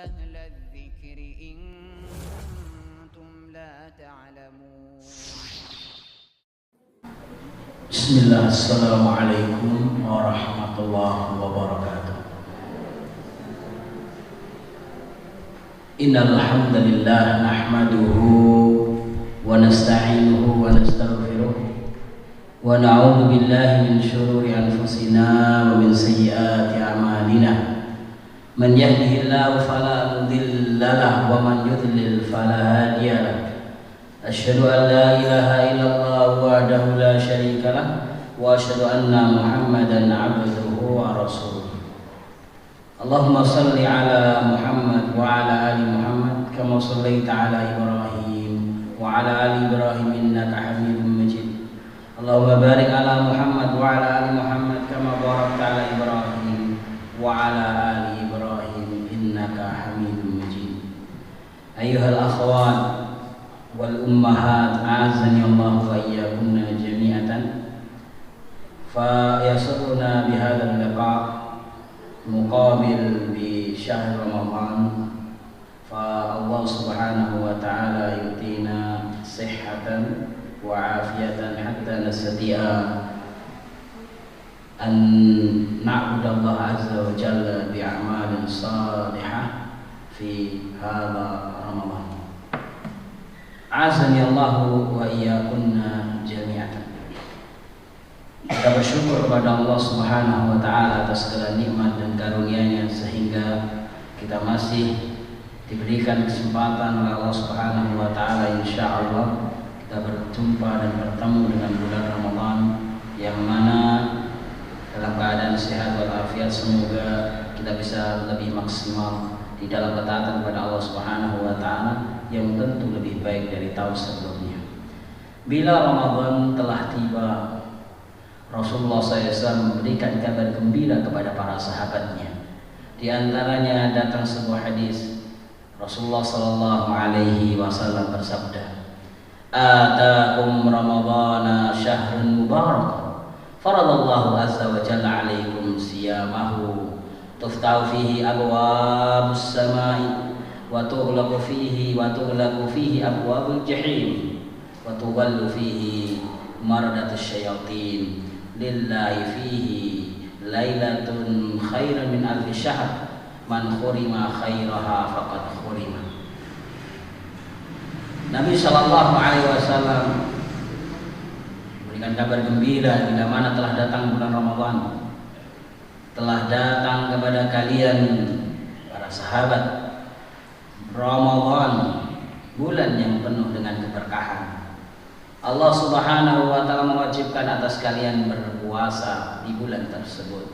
أهل الذكر إن كنتم لا تعلمون. بسم الله. السلام عليكم ورحمة الله وبركاته. إن الحمد لله نحمده ونستعينه ونستغفره ونعوذ بالله من شرور أنفسنا ومن سيئات أعمالنا. من يهده الله فلا مضل له ومن يضلل فلا هادي له. أشهد أن لا إله إلا الله وحده لا شريك له وأشهد أن محمدا عبده ورسوله. اللهم صل على محمد وعلى آل محمد كما صليت على إبراهيم وعلى آل إبراهيم إنك حميد مجيد. اللهم بارك على محمد وعلى آل محمد كما باركت على إبراهيم وعلى آل إبراهيم إنك حميد مجيد. أيها الأخوات والأمهات أعزني الله وإياكن جميعا، فيسرنا بهذا اللقاء مقابل بشهر رمضان، فالله سبحانه وتعالى يؤتينا صحة وعافية حتى نستطيع أن نعبد الله عز وجل بأعمال صالحة في هذا رمضان. Azani Allahu wa iyyakunna jami'an. Kita bersyukur kepada Allah Subhanahu wa taala atas segala nikmat dan karunia-Nya sehingga kita masih diberikan kesempatan oleh Allah Subhanahu wa taala insyaallah kita berjumpa dan bertemu dengan bulan Ramadan yang mana dalam keadaan sehat walafiat. Semoga kita bisa lebih maksimal di dalam ketaatan kepada Allah Subhanahu wa taala yang tentu lebih baik dari tahun sebelumnya. Bila Ramadan telah tiba, Rasulullah SAW memberikan kabar gembira kepada para sahabatnya. Di antaranya datang sebuah hadis. Rasulullah SAW bersabda, "Ataakum Ramadana syahrun mubarak, faradallahu azza wa jalla alaikum siyamahu, tuftahu fihi abwabus samai wa tughlaqu fihi abwabul jahim wa tughallu fihi maradatus syayatin lillahi fihi lailatun khairan min alfi syahr man khurima khairaha faqad khurima." Nabi sallallahu alaihi wasallam memberikan kabar gembira bila mana telah datang bulan Ramadan, telah datang kepada kalian para sahabat Ramadan, bulan yang penuh dengan keberkahan. Allah Subhanahu wa taala mewajibkan atas kalian berpuasa di bulan tersebut.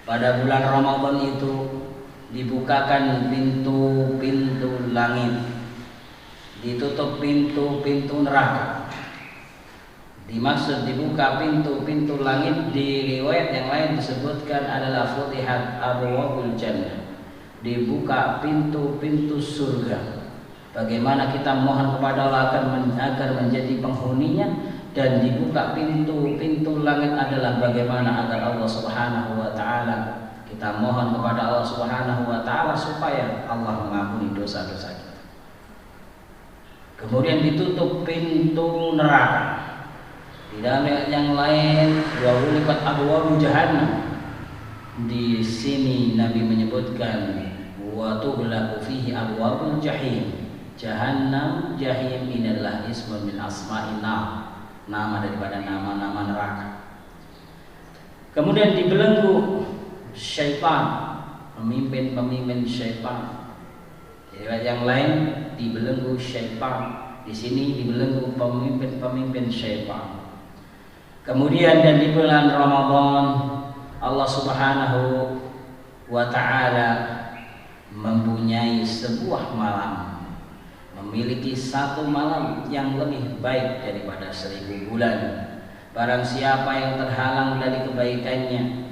Pada bulan Ramadan itu dibukakan pintu-pintu langit, ditutup pintu-pintu neraka. Dimaksud dibuka pintu-pintu langit, di riwayat yang lain disebutkan adalah futihat abwabul jannah, dibuka pintu-pintu surga. Bagaimana kita mohon kepada Allah agar menjadi penghuninya, dan dibuka pintu-pintu langit adalah bagaimana agar Allah Subhanahu wa taala, kita mohon kepada Allah Subhanahu wa taala supaya Allah mengampuni dosa-dosa kita. Kemudian ditutup pintu neraka. Di dalam ayat yang lain, wa uliqat abwabu jahannam. Di sini Nabi menyebutkan wa tughlaqu fihi abwabul jahim. Jahannam, jahim ini adalah ismun min asma'in nar, nama daripada nama-nama neraka. Kemudian dibelenggu syaitan, pemimpin-pemimpin syaitan. Di riwayat yang lain dibelenggu syaitan, di sini dibelenggu pemimpin-pemimpin syaitan. Kemudian dan di bulan Ramadan Allah Subhanahu wa taala mempunyai sebuah malam, memiliki satu malam yang lebih baik daripada 1000 bulan. Barang siapa yang terhalang dari kebaikannya,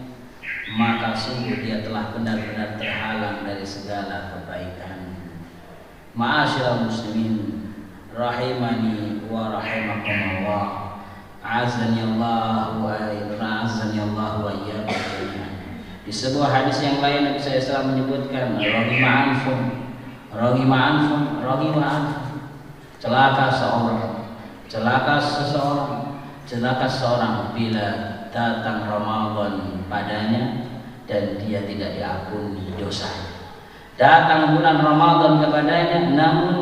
maka sungguh dia telah benar-benar terhalang dari segala kebaikan. Ma'asyiral muslimin rahimani wa rahimakumullah, azani Allah wa iyyakum jami'an. Di sebuah hadis yang lain Nabi SAW menyebutkan rohima anfun, celaka seseorang bila datang Ramadan padanya dan dia tidak diampuni dosa. Datang bulan Ramadan kepadanya namun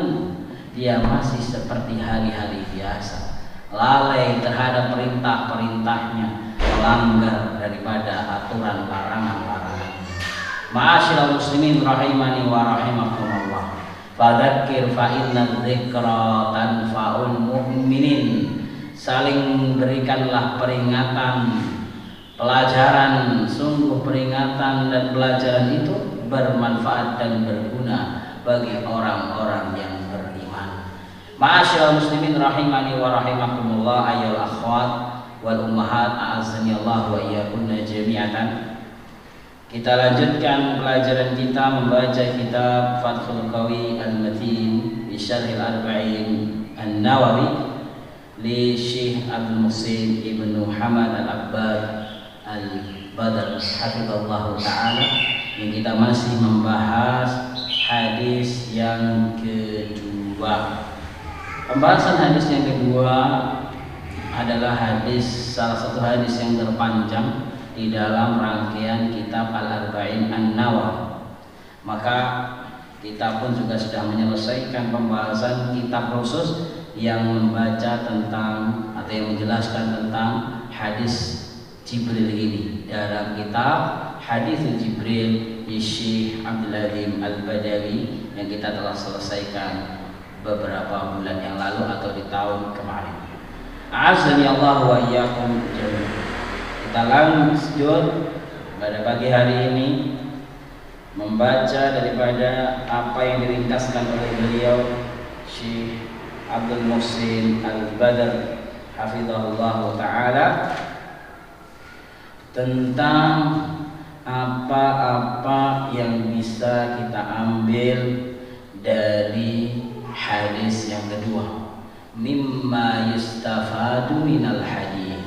dia masih seperti hari-hari biasa, lalai terhadap perintah-perintahnya, melanggar daripada aturan larangan-larangan. Ma'asyiral muslimin rahimani wa rahimakumullah. Fadzakir fa inna dzikra tanfa'ul mu'minin. Saling berikanlah peringatan, pelajaran, sungguh peringatan dan pelajaran itu bermanfaat dan berguna bagi orang-orang yang beriman. Ma'asyiral muslimin rahimani wa rahimakumullah, ayyuhal akhwat wal ummahat, a'azzani Allah wa iyyakunna jami'atan. Kita lanjutkan pelajaran kita membaca kitab Fathul Qawi Al-Matin bi Syarhil Arba'in An-Nawawi li Syekh Abdul Muhsin Ibnu Hamad Al-Abbad Al-Badr hafizallahu ta'ala, yang kita masih membahas hadis yang kedua. Pembahasan hadis yang kedua adalah salah satu hadis yang terpanjang di dalam rangkaian kitab Al-Arba'in An-Nawawi. Maka kita pun juga sudah menyelesaikan pembahasan kitab khusus yang membaca tentang atau yang menjelaskan tentang hadis Jibril ini dalam kitab Hadis Jibril di Syekh Abdul Azim Al-Badawi yang kita telah selesaikan beberapa bulan yang lalu atau di tahun kemarin. A'azzani Allah wa iyyakum jami'an. Kita lanjut pada pagi hari ini membaca daripada apa yang diringkaskan oleh beliau Syekh Abdul Muhsin Al-Badr hafizahullah ta'ala tentang apa-apa yang bisa kita ambil dari hadis yang kedua. Mimma yustafadu minal hadis,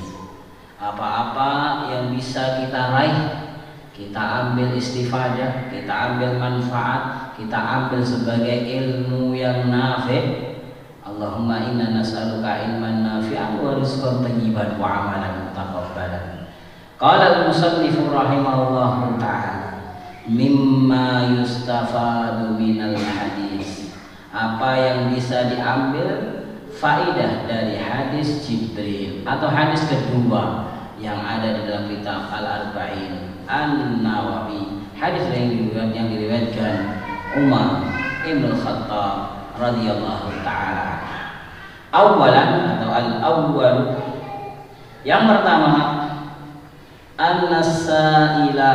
apa-apa yang bisa kita raih, kita ambil istifadah, kita ambil manfaat, kita ambil sebagai ilmu yang nafi'. Allahumma inna nas'aluka ilman nafi'an wa rizqan thayyiban wa amalan mutaqabbalan. Qala al-musannif rahimahullahu ta'ala, mimma yustafadu minal hadis, apa yang bisa diambil faidah dari hadis Jibril atau hadis kedua yang ada di dalam kitab Al-Arba'in An-Nawawi, hadis yang diriwayatkan Umar Ibn Khattab radhiyallahu ta'ala. Awalan atau al-awwal, yang pertama, an-nasaila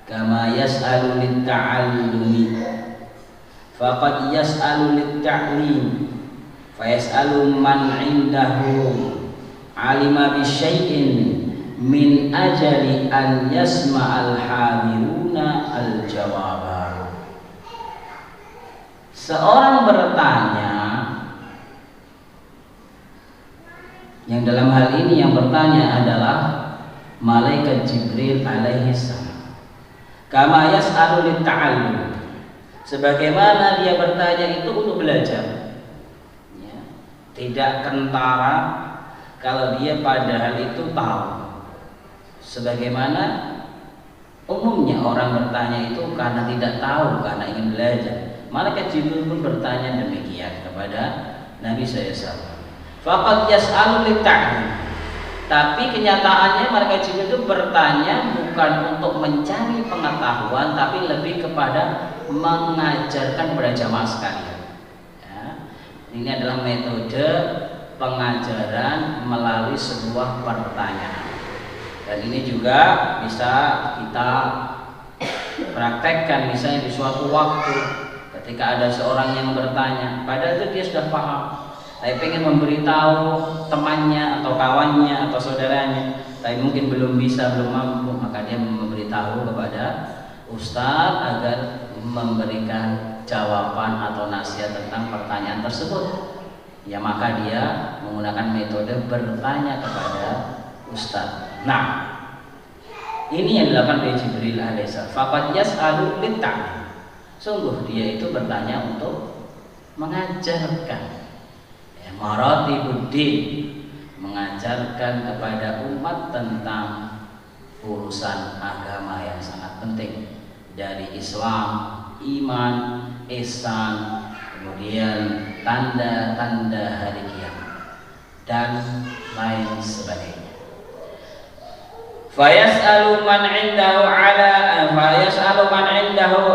kama yas'alu lit-ta'allumi faqad yas'alu lit-ta'lim fa yas'alu man 'indahu 'alima bi syai'in min ajali an yasma'al hadiruna al-jawaba. Seorang bertanya, yang dalam hal ini yang bertanya adalah malaikat Jibril alaihi salam. Kama yas'alu lit-ta'allum, sebagaimana dia bertanya itu untuk belajar, ya, tidak kentara kalau dia padahal itu tahu. Sebagaimana umumnya orang bertanya itu karena tidak tahu, karena ingin belajar. Malaikat Jibril pun bertanya demikian kepada Nabi SAW. Faqad yas'alu lit-ta'lim, tapi kenyataannya malaikat Jibril itu bertanya bukan untuk mencari pengetahuan, tapi lebih kepada mengajarkan kepada jamaah sekalian. Ya, ini adalah metode pengajaran melalui sebuah pertanyaan. Dan ini juga bisa kita praktekkan misalnya di suatu waktu ketika ada seorang yang bertanya, padahal itu dia sudah paham, tapi ingin memberitahu temannya atau kawannya atau saudaranya, tapi mungkin belum bisa, belum mampu, maka dia memberitahu kepada ustadz agar memberikan jawaban atau nasihat tentang pertanyaan tersebut. Ya, maka dia menggunakan metode bertanya kepada ustadz. Nah, Ini yang dilakukan oleh Jibril alaihissalam. Faqad yas'alu lit-ta'lim. Sungguh dia itu bertanya untuk mengajarkan, ya, maratibuddin, mengajarkan kepada umat tentang urusan agama yang sangat penting, dari Islam, iman, ihsan, kemudian tanda-tanda hari kiamat dan lain sebagainya. Fayas'alu man 'indahu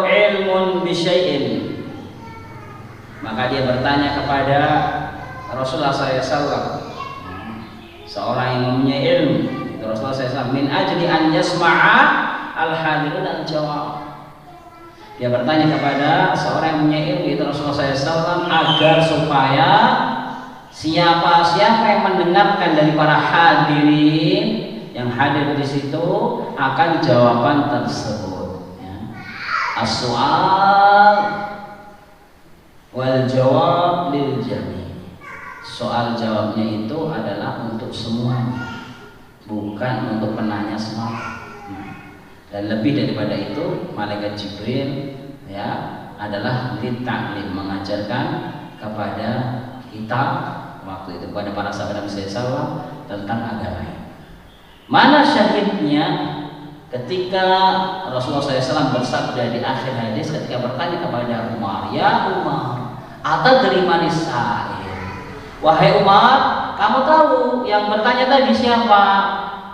ilmun bi syai'in. Maka dia bertanya kepada Rasulullah SAW, seorang yang mempunyai ilmu, Rasulullah SAW, min ajli an yasma'a al-hadirun al-jawab. Dia bertanya kepada seorang yang punya ilmu, itu Rasulullah SAW, agar supaya siapa-siapa yang mendengarkan dari para hadirin yang hadir di situ akan jawaban tersebut, ya. As-soal wal jawab lil jami'. Soal jawabnya itu adalah untuk semuanya, bukan untuk penanya semata. Dan lebih daripada itu, malaikat Jibril, ya, adalah lit-ta'lim, mengajarkan kepada kita waktu itu, kepada para sahabat Nabi SAW tentang agama ini. Mana syahidnya ketika Rasulullah SAW bersabda di akhir hadis ketika bertanya kepada Umar, ya Umar, atadri manis sa'il? Wahai Umar, kamu tahu yang bertanya tadi siapa?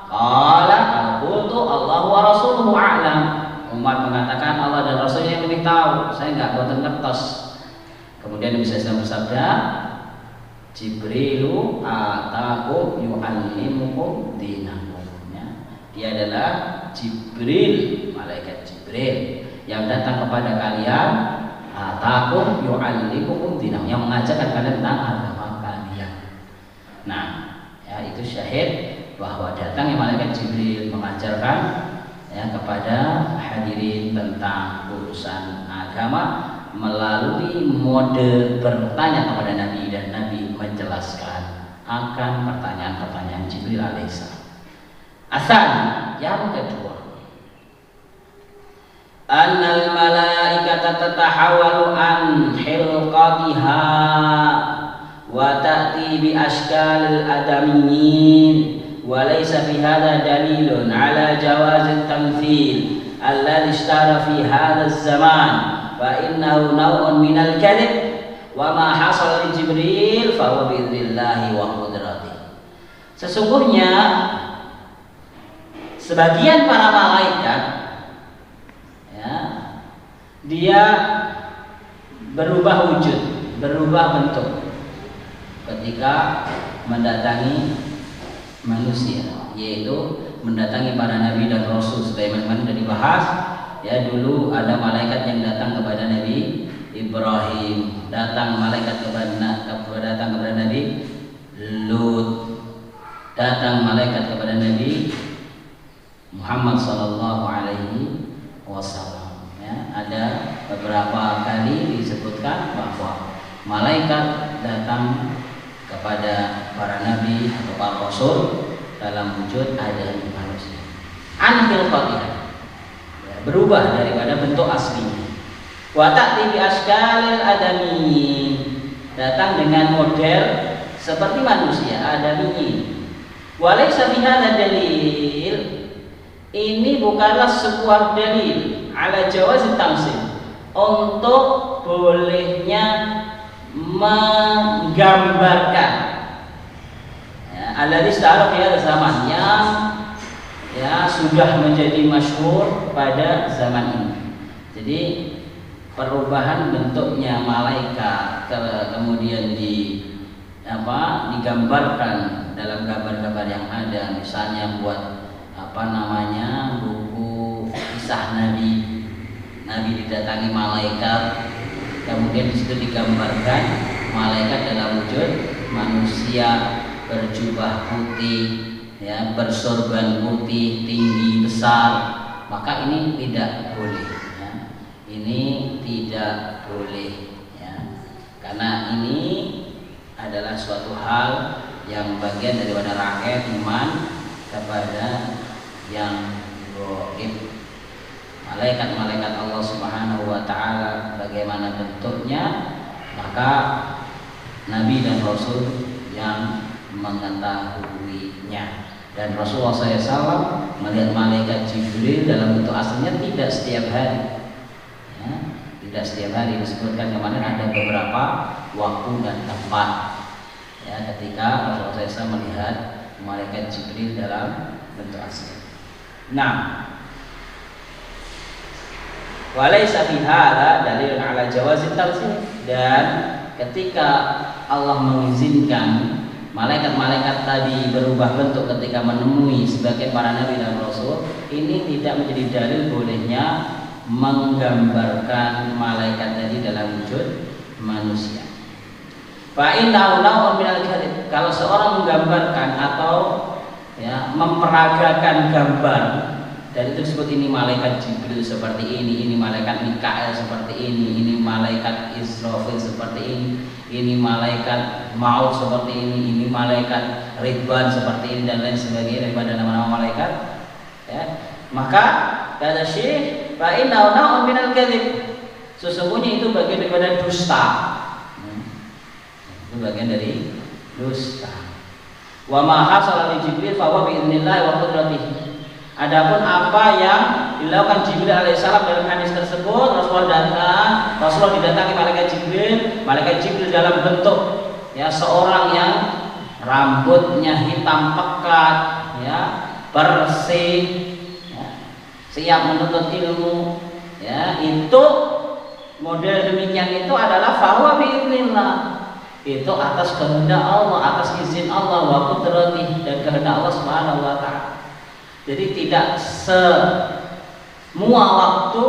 Qala aqultu Allah wa rasuluhu a'lam. Umar mengatakan Allah dan Rasulnya yang lebih tahu, saya enggak buatan kertas. Kemudian Nabi SAW bersabda, Jibrilu atakum yu'allimukum dinakum. Dia adalah Jibril, malaikat Jibril yang datang kepada kalian, atakum yu'allimukum dinakum, yang mengajarkan kalian tentang agama kalian. Nah, ya, itu syahid bahwa datangnya malaikat Jibril mengajarkan, ya, kepada hadirin tentang urusan agama melalui mode bertanya kepada Nabi, dan Nabi menjelaskan akan pertanyaan-pertanyaan Jibril alaihissalam. Asal yang kedua, annal malaikata tatahawalu an hilqatiha wa ta'ti bi ashkalil adamiyyin wa laysa fi hadha dalilun ala jawaz at-tamthil alladhi ishtara fi hadha az-zaman fa innahu naw'un min al-kadhib wa ma hasala li Jibril fa huwa bi idhnillahi wa qudratihi. Sesungguhnya sebagian para malaikat, ya, dia berubah wujud, berubah bentuk ketika mendatangi manusia, yaitu mendatangi para nabi dan rasul. Sebagaimana sudah dibahas, ya, dulu ada malaikat yang datang kepada Nabi Ibrahim, datang malaikat kepada Nabi Lut, datang malaikat kepada Nabi Muhammad sallallahu alaihi wasallam, ya. Ada beberapa kali disebutkan bahwa malaikat datang kepada para nabi atau para rasul dalam wujud ada manusia. Anil qatiyah, berubah daripada bentuk aslinya. Wa ta'ti bi askalil adamiyyin, datang dengan model seperti manusia adamiyyin. Wa laysa fi hadza dalil, ini bukanlah sebuah dalil ala jawaz tamsil, untuk bolehnya menggambarkan, ya, alladzi istara fi hadzal zaman, yang, ya, sudah menjadi masyhur pada zaman ini. Jadi perubahan bentuknya malaikat kemudian digambarkan dalam gambar-gambar yang ada, misalnya buat buku kisah Nabi didatangi malaikat, kemudian di situ digambarkan malaikat dalam wujud manusia berjubah putih, ya, bersorban putih, tinggi besar, maka ini tidak boleh, ya. Ini tidak boleh, ya, karena ini adalah suatu hal yang bagian daripada rangkaian iman kepada yang ghaib. Malaikat-malaikat Allah Subhanahu wa taala bagaimana bentuknya, maka Nabi dan Rasul yang mengetahuinya. Dan Rasulullah SAW melihat malaikat Jibril dalam bentuk aslinya tidak setiap hari, ya, tidak setiap hari. Disebutkan kemarin ada beberapa waktu dan tempat, ya, ketika Rasulullah SAW melihat malaikat Jibril dalam bentuk asli. Nah, walaysa fi hadza dalilun ala jawazit tafsir. Dan ketika Allah mengizinkan malaikat-malaikat tadi berubah bentuk ketika menemui sebagai para nabi dan rasul, ini tidak menjadi dalil bolehnya menggambarkan malaikat tadi dalam wujud manusia. Fa innahu naw'un minal kadhib. Kalau seorang menggambarkan atau ya memperagakan gambar, dan itu disebut ini malaikat Jibril seperti ini malaikat Mikael seperti ini malaikat Israfil seperti ini malaikat Maut seperti ini malaikat Ridwan seperti ini, dan lain sebagainya daripada nama-nama malaikat, ya. Maka kata Syekh, fa innahu naw'un minal kadhib. Sesungguhnya itu bagian daripada dusta. Itu bagian dari dusta. Wa ma hasala li Jibril fa huwa bi idznillah wa qudratihi. Adapun apa yang dilakukan Jibril alaihissalam dalam hadis tersebut, Rasulullah didatangi malaikat Jibril dalam bentuk ya seorang yang rambutnya hitam pekat, ya, bersih, ya, siap menuntut ilmu, ya, itu model demikian itu adalah fahuwa biidznillah. Itu atas kehendak Allah, atas izin Allah wa qudratihi, dan kehendak Allah Subhanahu wa taala. Jadi tidak semua waktu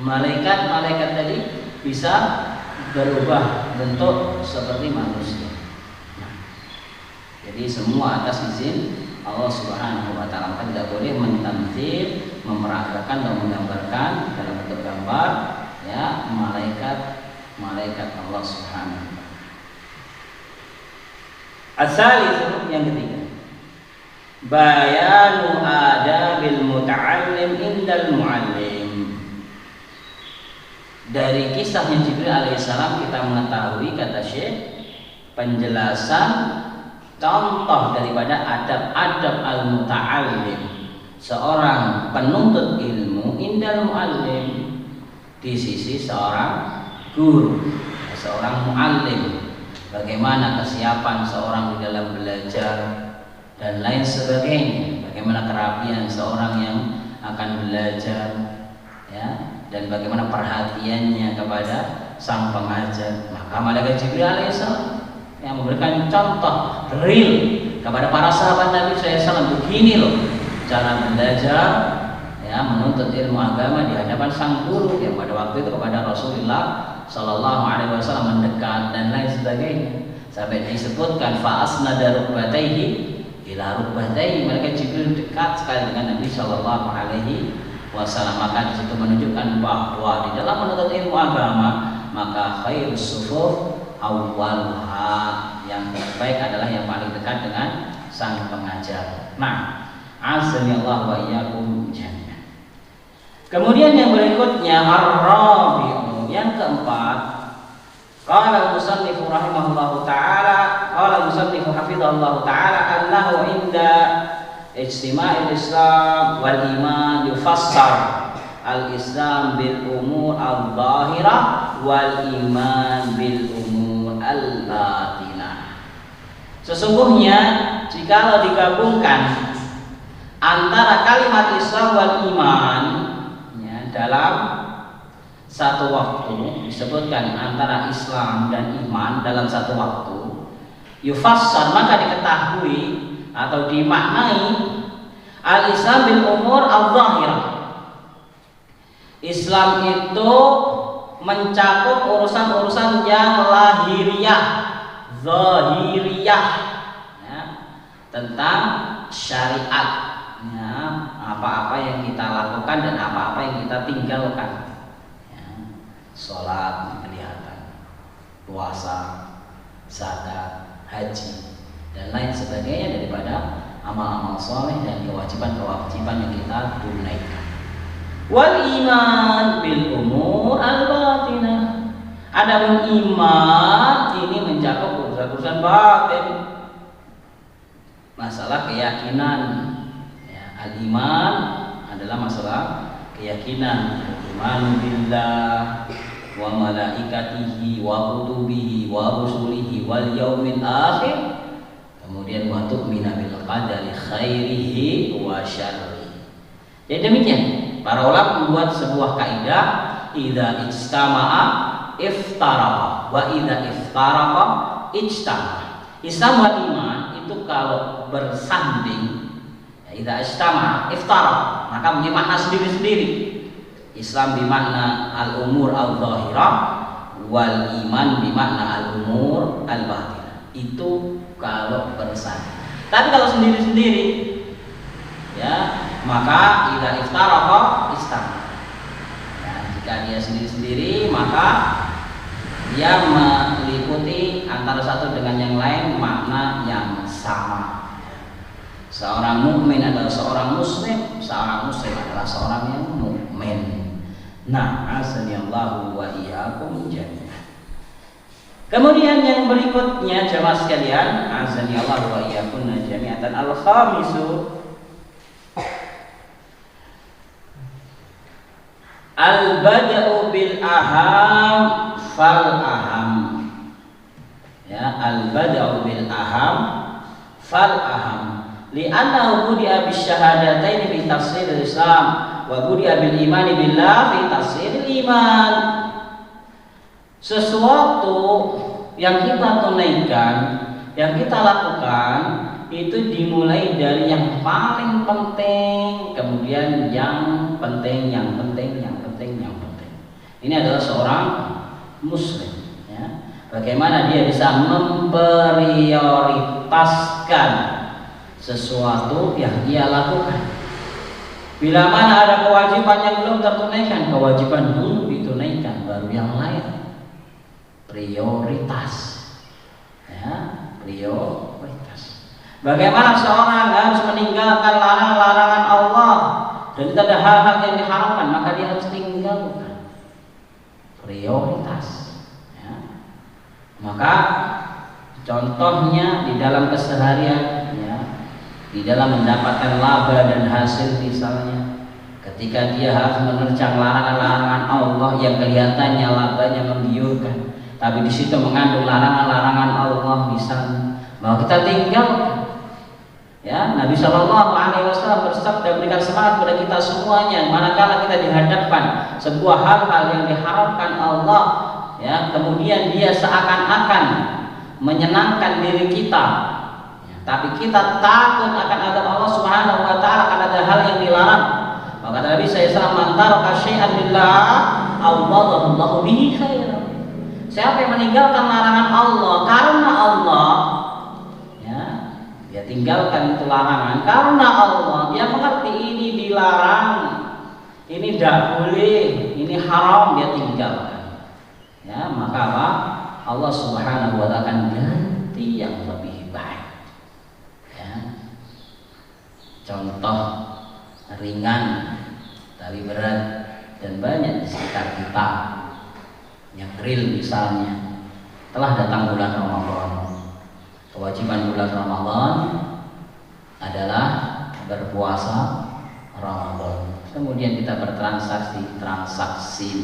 malaikat-malaikat tadi bisa berubah bentuk seperti manusia. Nah, jadi semua atas izin Allah Subhanahu wa taala. Maka tidak boleh mentamtsil, memperagakan dan menggambarkan dalam bentuk gambar, ya, malaikat Allah Subhanahu wa taala. Asal yang ketiga, bayanu adabil muta'allim indal mu'allim. Dari kisahnya Jibril alaihissalam kita mengetahui, kata Syekh, penjelasan contoh daripada adab-adab al-muta'allim, seorang penuntut ilmu, indal mu'allim, di sisi seorang guru, seorang mu'allim. Bagaimana kesiapan seorang di dalam belajar dan lain sebagainya, bagaimana kerapian seorang yang akan belajar, ya, dan bagaimana perhatiannya kepada sang pengajar. Maka malaikat Jibril alaihissalam yang memberikan contoh real kepada para sahabat Nabi SAW, begini loh cara belajar, ya, menuntut ilmu agama di hadapan sang guru yang pada waktu itu kepada Rasulullah Sallallahu Alaihi Wasallam mendekat dan lain sebagainya, sampai disebutkan fa asnada rukbatayhi ila rukbatayhi, malaikat Jibril dekat sekali dengan Nabi Sallallahu Alaihi Wasallam. Maka disitu menunjukkan bahwa di dalam menuntut ilmu agama maka khairus sufuf awwaluha, yang terbaik adalah yang paling dekat dengan sang pengajar. Nah, azani Allah wa iyyakum jami'an. Kemudian yang berikutnya ar-rabi'u, yang keempat, qala al-musannif rahimahullahu ta'ala, qala al-musannif hafizahullahu ta'ala, annahu inda ijtima'il Islam wal iman yufassar al-Islam bil umur al-zahirah wal iman bil umur al-batinah. Sesungguhnya jikalau digabungkan antara kalimat Islam wal iman, ya, dalam satu waktu, disebutkan antara Islam dan iman dalam satu waktu, yufassar, maka diketahui atau dimaknai al-Islam bil umur al-zahirah. Islam itu mencakup urusan-urusan yang lahiriah, zahiriyah, ya, tentang syariat, ya, apa-apa yang kita lakukan dan apa-apa yang kita tinggalkan, ya, sholat kelihatan, puasa, zakat, haji, dan lain sebagainya daripada amal-amal soleh dan kewajiban-kewajiban yang kita tunaikan. Wal iman bil umur al batinah. Adapun iman ini mencakup urusan-urusan batin, masalah keyakinan. Ya, al iman adalah masalah keyakinan. Iman billah wa malaikatihi wa kutubihi wa rusulihi wal yaumil akhir. Kemudian wa tu'mina bil qadari khairihi wa syarrihi. Jadi demikian. Para ulama membuat sebuah kaidah, idza ijtama'a iftaraqa wa idza iftaraqa ijtama'a. Islam wal iman itu kalau bersanding, ya, idza ijtama'a iftaraqa, maka punya makna sendiri-sendiri. Islam bermakna al-umur al-zahirah, wal iman bermakna al-umur al-batinah. Itu kalau bersanding. Tapi kalau sendiri-sendiri, ya, maka idza iftaraqa istama. Ya, jika dia sendiri-sendiri, maka dia meliputi antara satu dengan yang lain makna yang sama. Seorang mukmin adalah seorang muslim, seorang muslim adalah seorang yang mukmin. Nah, asanallahu wa iyyakum jami'an. Kemudian yang berikutnya jemaah sekalian, azanillahu wa iyyakum jami'an, al-khamisu al-bada'u bil aham fal aham. Ya, al-bada'u bil aham fal aham. Li'annahu budi'a bis syahadatain fi tafsir al-Islam wa budi'a bil imani billah fi tafsir al-iman. Sesuatu yang kita tunaikan, yang kita lakukan, itu dimulai dari yang paling penting, kemudian yang penting, yang penting, yang penting, yang penting. Ini adalah seorang muslim, ya. Bagaimana dia bisa memprioritaskan sesuatu yang dia lakukan. Bila mana ada kewajiban yang belum tertunaikan, kewajiban dulu ditunaikan, baru yang lain. Prioritas, ya, prioritas. Bagaimana seorang harus meninggalkan larangan-larangan Allah, dan tidak ada hal-hal yang diharamkan, maka dia harus tinggalkan. Prioritas, ya. Maka contohnya di dalam keseharian, ya, di dalam mendapatkan laba dan hasil, misalnya ketika dia harus menerjang larangan-larangan Allah yang kelihatannya labanya menggiurkan, tapi di situ mengandung larangan-larangan Allah, misalnya, mau kita tinggalkan. Ya, Nabi Shallallahu Alaihi Wasallam bersabda, berikan semangat kepada kita semuanya, manakala kita dihadapkan sebuah hal-hal yang diharamkan Allah, ya, kemudian dia seakan-akan menyenangkan diri kita, ya, tapi kita takut akan azab Allah Subhanahu Wa Taala karena ada hal yang dilarang. Maka Nabi SAW mantara kasyai'an lillah awwadallahu bihi khairan. Siapa yang meninggalkan larangan Allah karena Allah, ya, dia tinggalkan itu larangan karena Allah, dia mengerti ini dilarang, ini tidak boleh, ini haram, dia tinggalkan, ya, maka apa? Allah Subhanahu Wa Taala akan ganti yang lebih baik, ya. Contoh ringan tapi berat dan banyak di sekitar kita. Yang real, misalnya telah datang bulan Ramadan. Kewajiban bulan Ramadan adalah berpuasa Ramadan. Kemudian kita transaksi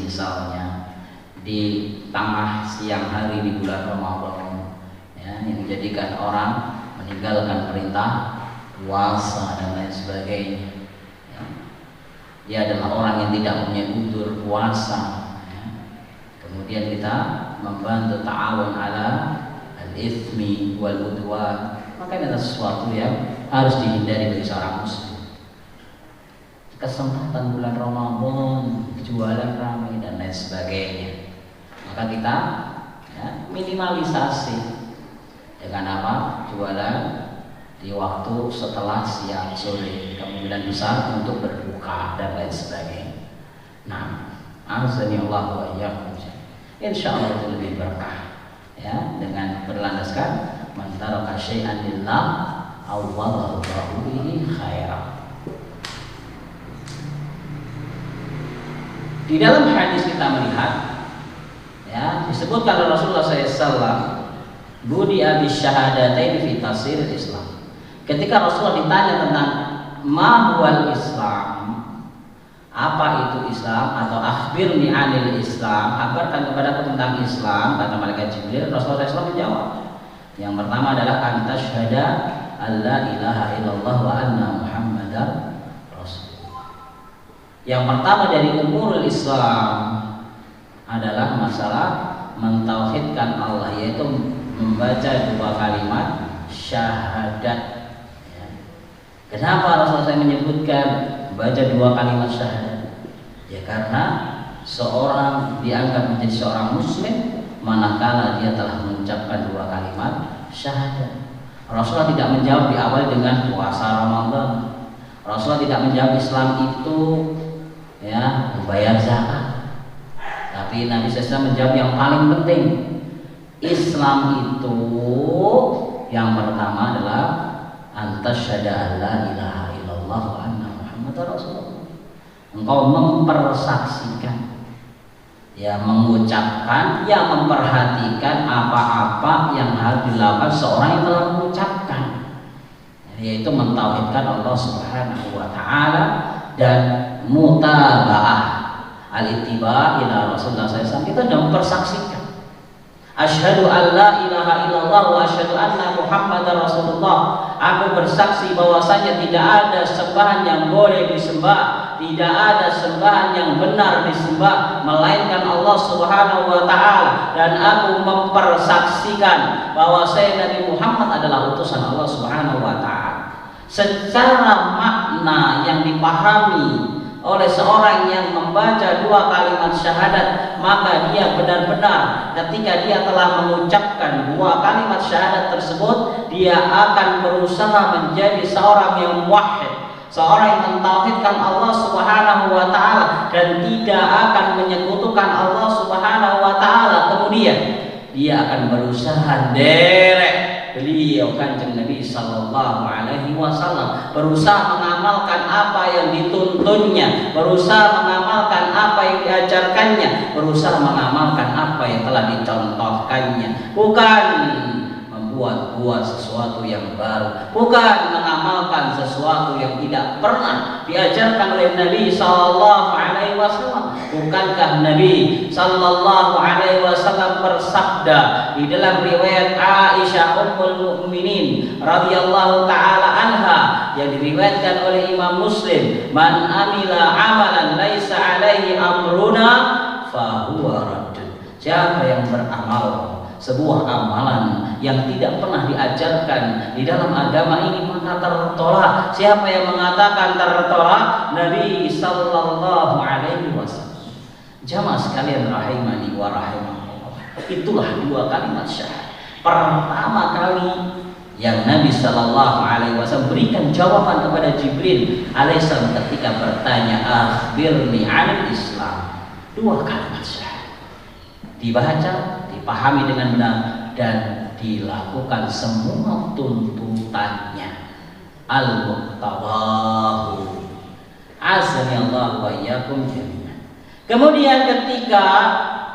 misalnya di tengah siang hari di bulan Ramadan, ya, yang menjadikan orang meninggalkan perintah puasa dan lain sebagainya, ya. Dia adalah orang yang tidak punya udzur puasa. Kemudian kita membantu ta'awun ala al-ithmi wal udwan, maka ini adalah sesuatu yang harus dihindari bagi seorang muslim. Kesempatan bulan Ramadan, jualan ramai dan lain sebagainya, maka kita, ya, minimalisasi dengan apa? Jualan di waktu setelah siang sore, kemungkinan besar untuk berbuka dan lain sebagainya. Nah, azanillahu wa iyyakum. Insya Allah itu lebih berkah, ya, dengan berlandaskan man taraka syai'an lillah awwadallahu bihi khairan. Di dalam hadis kita melihat, ya, disebutkan oleh Rasulullah SAW, budi abis syahadatain fi tafsir Islam. Ketika Rasulullah ditanya tentang ma huwal Islam, apa itu Islam, atau akhbirni anil Islam, kabarkan kepadaku tentang Islam, kata malaikat Jibril, Rasulullah SAW menjawab, yang pertama adalah antasyhada alla ilaha illallah wa anna muhammadar rasulullah. Yang pertama dari umurul Islam adalah masalah mentauhidkan Allah, yaitu membaca dua kalimat syahadat. Ya. Kenapa Rasulullah SAW menyebutkan baca dua kalimat syahadat? Ya karena seorang dianggap menjadi seorang muslim manakala dia telah mengucapkan dua kalimat syahadat. Rasulullah tidak menjawab di awal dengan puasa Ramadan. Rasulullah tidak menjawab Islam itu ya membayar zakat. Tapi Nabi SAW menjawab yang paling penting. Islam itu yang pertama adalah antasyhada alla ilaha illallah wa anna muhammadar rasulullah. Engkau mempersaksikan, ya mengucapkan, ya memperhatikan apa-apa yang harus dilakukan seorang yang telah mengucapkan, yaitu mentauhidkan Allah Subhanahu wa taala dan mutabaah al-ittiba ila Rasulullah SAW. Kita sudah mempersaksikan asyhadu an la ilaha illallah wa asyhadu anna muhammadar rasulullah. Aku bersaksi bahwasanya tidak ada sembahan yang boleh disembah, tidak ada sembahan yang benar disembah melainkan Allah Subhanahu wa taala, dan aku mempersaksikan bahwasanya Nabi Muhammad adalah utusan Allah Subhanahu wa taala. Secara makna yang dipahami oleh seorang yang membaca dua kalimat syahadat, maka dia benar-benar ketika dia telah mengucapkan dua kalimat syahadat tersebut, dia akan berusaha menjadi seorang yang muwahhid, seorang yang mentauhidkan Allah Subhanahu wa taala dan tidak akan menyekutukan Allah Subhanahu wa taala. Kemudian dia akan berusaha derek beliau Kanjeng Nabi sallallahu alaihi wasallam, berusaha mengamalkan apa yang dituntunnya, berusaha mengamalkan apa yang diajarkannya, berusaha mengamalkan apa yang telah dicontohkannya, bukan membuat sesuatu yang baru, bukan mengamalkan sesuatu yang tidak pernah diajarkan oleh Nabi sallallahu alaihi wasallam. Bukankah Nabi sallallahu alaihi wasallam bersabda di dalam riwayat Aisyah ummul mukminin radhiyallahu taala anha yang diriwayatkan oleh Imam Muslim, man amila amalan laisa alaihi amruna fahuwa radd. Siapa yang beramal sebuah amalan yang tidak pernah diajarkan di dalam agama ini maka tertolak. Siapa yang mengatakan tertolak? Nabi sallallahu alaihi wasallam. Jamaah sekalian rahimani wa rahimakumullah. Itulah dua kalimat syahadat pertama kali yang Nabi sallallahu alaihi wasallam berikan jawaban kepada Jibril alaihissalam ketika bertanya akhbirni 'anil Islam. Dua kalimat syahadat dibaca, dipahami dengan benar dan dilakukan semua tuntutannya. Al-muqtabahu azani Allah wa iyyakum jami'an. Kemudian ketika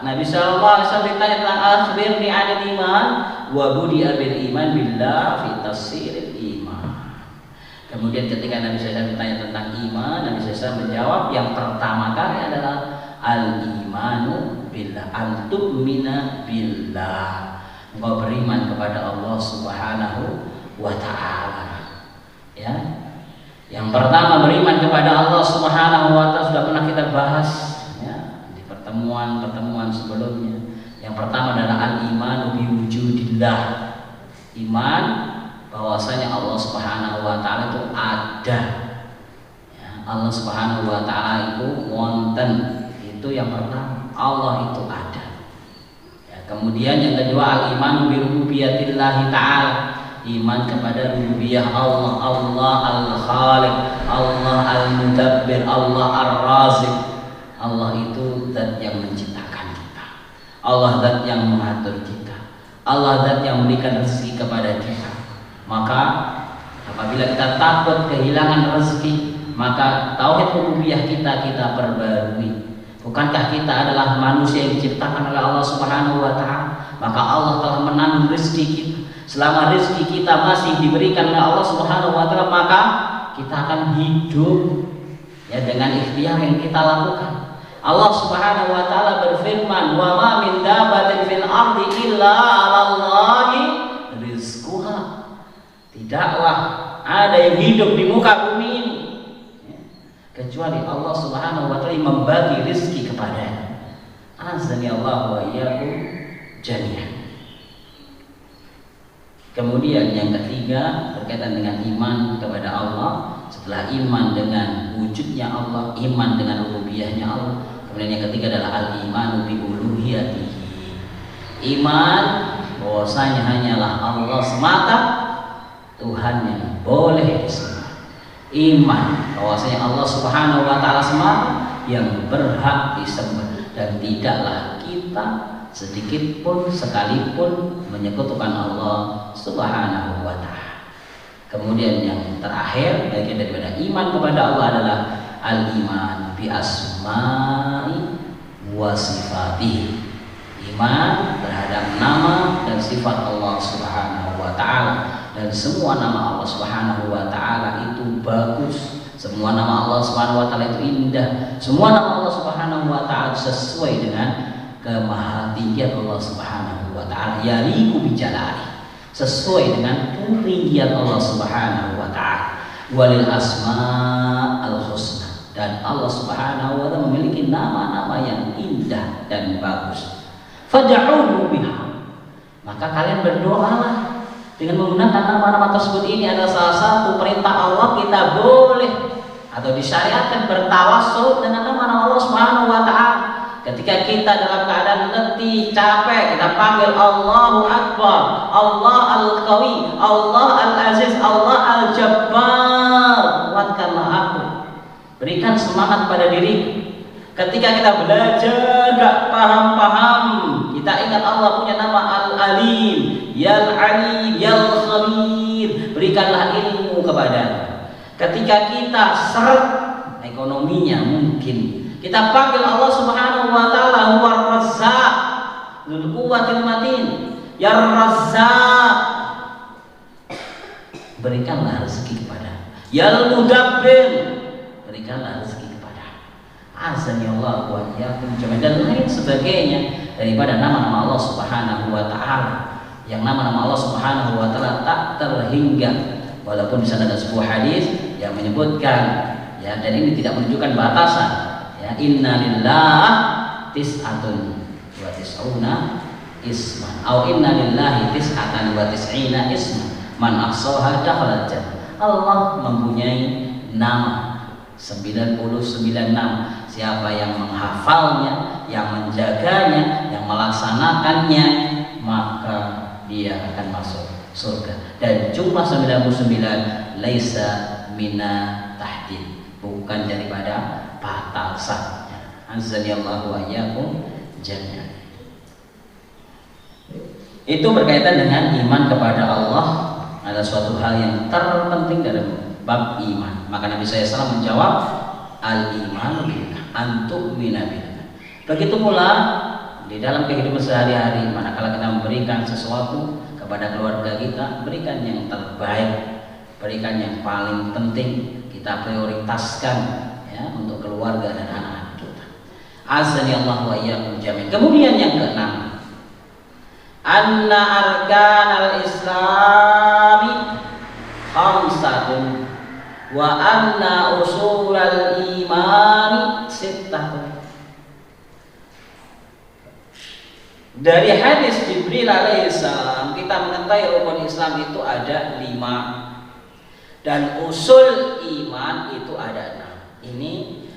Nabi sallallahu alaihi wasallam ditanya tentang akhbirni 'anil iman wa budi'a bil iman billah fi tafsiril iman. Kemudian ketika Nabi sallallahu alaihi wasallam ditanya tentang iman, Nabi sallallahu alaihi wasallam menjawab yang pertama kali adalah al-imanu billah, antu'mina billah. Engkau beriman kepada Allah Subhanahu wa taala. Ya. Yang pertama beriman kepada Allah Subhanahu wa taala sudah pernah kita bahas ya di pertemuan sebelumnya. Yang pertama adalah al-imanu biwujudillah. Iman bahwasanya Allah Subhanahu wa taala itu ada. Ya, Allah Subhanahu wa taala itu wonten. Itu yang pertama, Allah itu ada. Ya, kemudian yang kedua al-iman bi rububiyyatillahi ta'ala, iman kepada rububiyah Allah, Allah al-Khaliq, Allah al-Mudabbir, Allah ar-Razik. Allah itu zat yang menciptakan kita, Allah zat yang mengatur kita, Allah zat yang memberikan rezeki kepada kita. Maka Apabila kita takut kehilangan rezeki, maka tauhid rububiyah kita perbarui. Bukankah kita adalah manusia yang diciptakan oleh Allah Subhanahu wa taala? Maka Allah telah menanggung rezeki kita. Selama rezeki kita masih diberikan oleh Allah Subhanahu wa taala, maka kita akan hidup ya dengan ikhtiar yang kita lakukan. Allah Subhanahu wa taala berfirman, "Wa ma min dabbatin fil ardi illa 'alallahi rizquha." Tidaklah ada yang hidup di muka bumi ini kecuali Allah Subhanahu wa taala yang membagi rezeki kepadanya. Azani Allah wa iyyakum jami'an. Kemudian yang ketiga berkaitan dengan iman kepada Allah. Setelah iman dengan wujudnya Allah, iman dengan rububiyahnya Allah, kemudian yang ketiga adalah al-imanu bi uluhiyatihi. Iman bahwasanya hanyalah Allah semata Tuhan yang boleh disembah. Iman bahwasanya Allah Subhanahu wa taala semata yang berhak disembah, dan tidaklah kita sedikit pun sekalipun menyekutukan Allah Subhanahu wa taala. Kemudian yang terakhir bagian daripada iman kepada Allah adalah al-iman bi asma'i wa sifatihi. Iman terhadap nama dan sifat Allah Subhanahu wa taala, dan semua nama Allah Subhanahu wa taala itu bagus. Semua nama Allah Subhanahu wa taala itu indah. Semua nama Allah Subhanahu wa taala sesuai dengan kemahatinggian Allah Subhanahu wa taala, yaliqu bi jalali, sesuai dengan ketinggian Allah Subhanahu wa taala. Walil asmaul husna, dan Allah Subhanahu wa taala memiliki nama-nama yang indah dan bagus. Fad'uhu biha, maka kalian berdoalah dengan menggunakan nama-nama tersebut. Ini adalah salah satu perintah Allah, kita boleh atau disyariatkan bertawassul dengan nama-nama Allah Subhanahu wa taala. Ketika kita dalam keadaan letih, capek, kita panggil Allahu Akbar, Allah Al-Qawi, Allah Al-Aziz, Allah Al-Jabbar. Kuatkanlah aku, berikan semangat pada diriku. Ketika kita belajar gak paham-paham, kita ingat Allah punya nama Al-Alim, Yal Alim, Yal Khabir, berikanlah ilmu kepadanya. Ketika kita seret ekonominya, mungkin kita panggil Allah Subhanahu wa taala, Huwar Razzaq, Dzul Quwwatil Matin, Ya Razzaq, berikanlah rezeki kepada. Ya Mudabbir, berikanlah rezeki kepada. Azani Allah wa iyyakum jami'an, dan lain sebagainya daripada nama-nama Allah Subhanahu wa taala, yang nama-nama Allah Subhanahu wa taala tak terhingga. Walaupun di sana ada sebuah hadis yang menyebutkan ya, dan ini tidak menunjukkan batasan. Ya, inna lillah tis'atun wa tis'una isman, atau inna lillahi tis'atan wa tis'ina isman, man ahsaha dakhala jannah. Allah mempunyai nama 99 nama. Siapa yang menghafalnya, yang menjaganya, yang melaksanakannya, maka dia akan masuk surga. Dan jumlah 99 laisa mina tahdid, bukan daripada batasannya. Azza Allah wa iyyakum jami'an. Itu berkaitan dengan iman kepada Allah, adalah suatu hal yang terpenting dalam bab iman. Maka Nabi SAW menjawab, al-iman billah, antu'mina billah. Begitu pula di dalam kehidupan sehari-hari, manakala kita memberikan sesuatu kepada keluarga kita, berikan yang terbaik, berikan yang paling penting, kita prioritaskan ya untuk keluarga dan anak-anak kita. Azani Allah wa iyyakum jami'an. Kemudian yang keenam, anna arkanal islami khamsatun wa anna usulal imani sittah. Dari hadis Jibril alaihissalam kita mengetahui rukun Islam itu ada 5 dan usul iman itu ada 6. Ini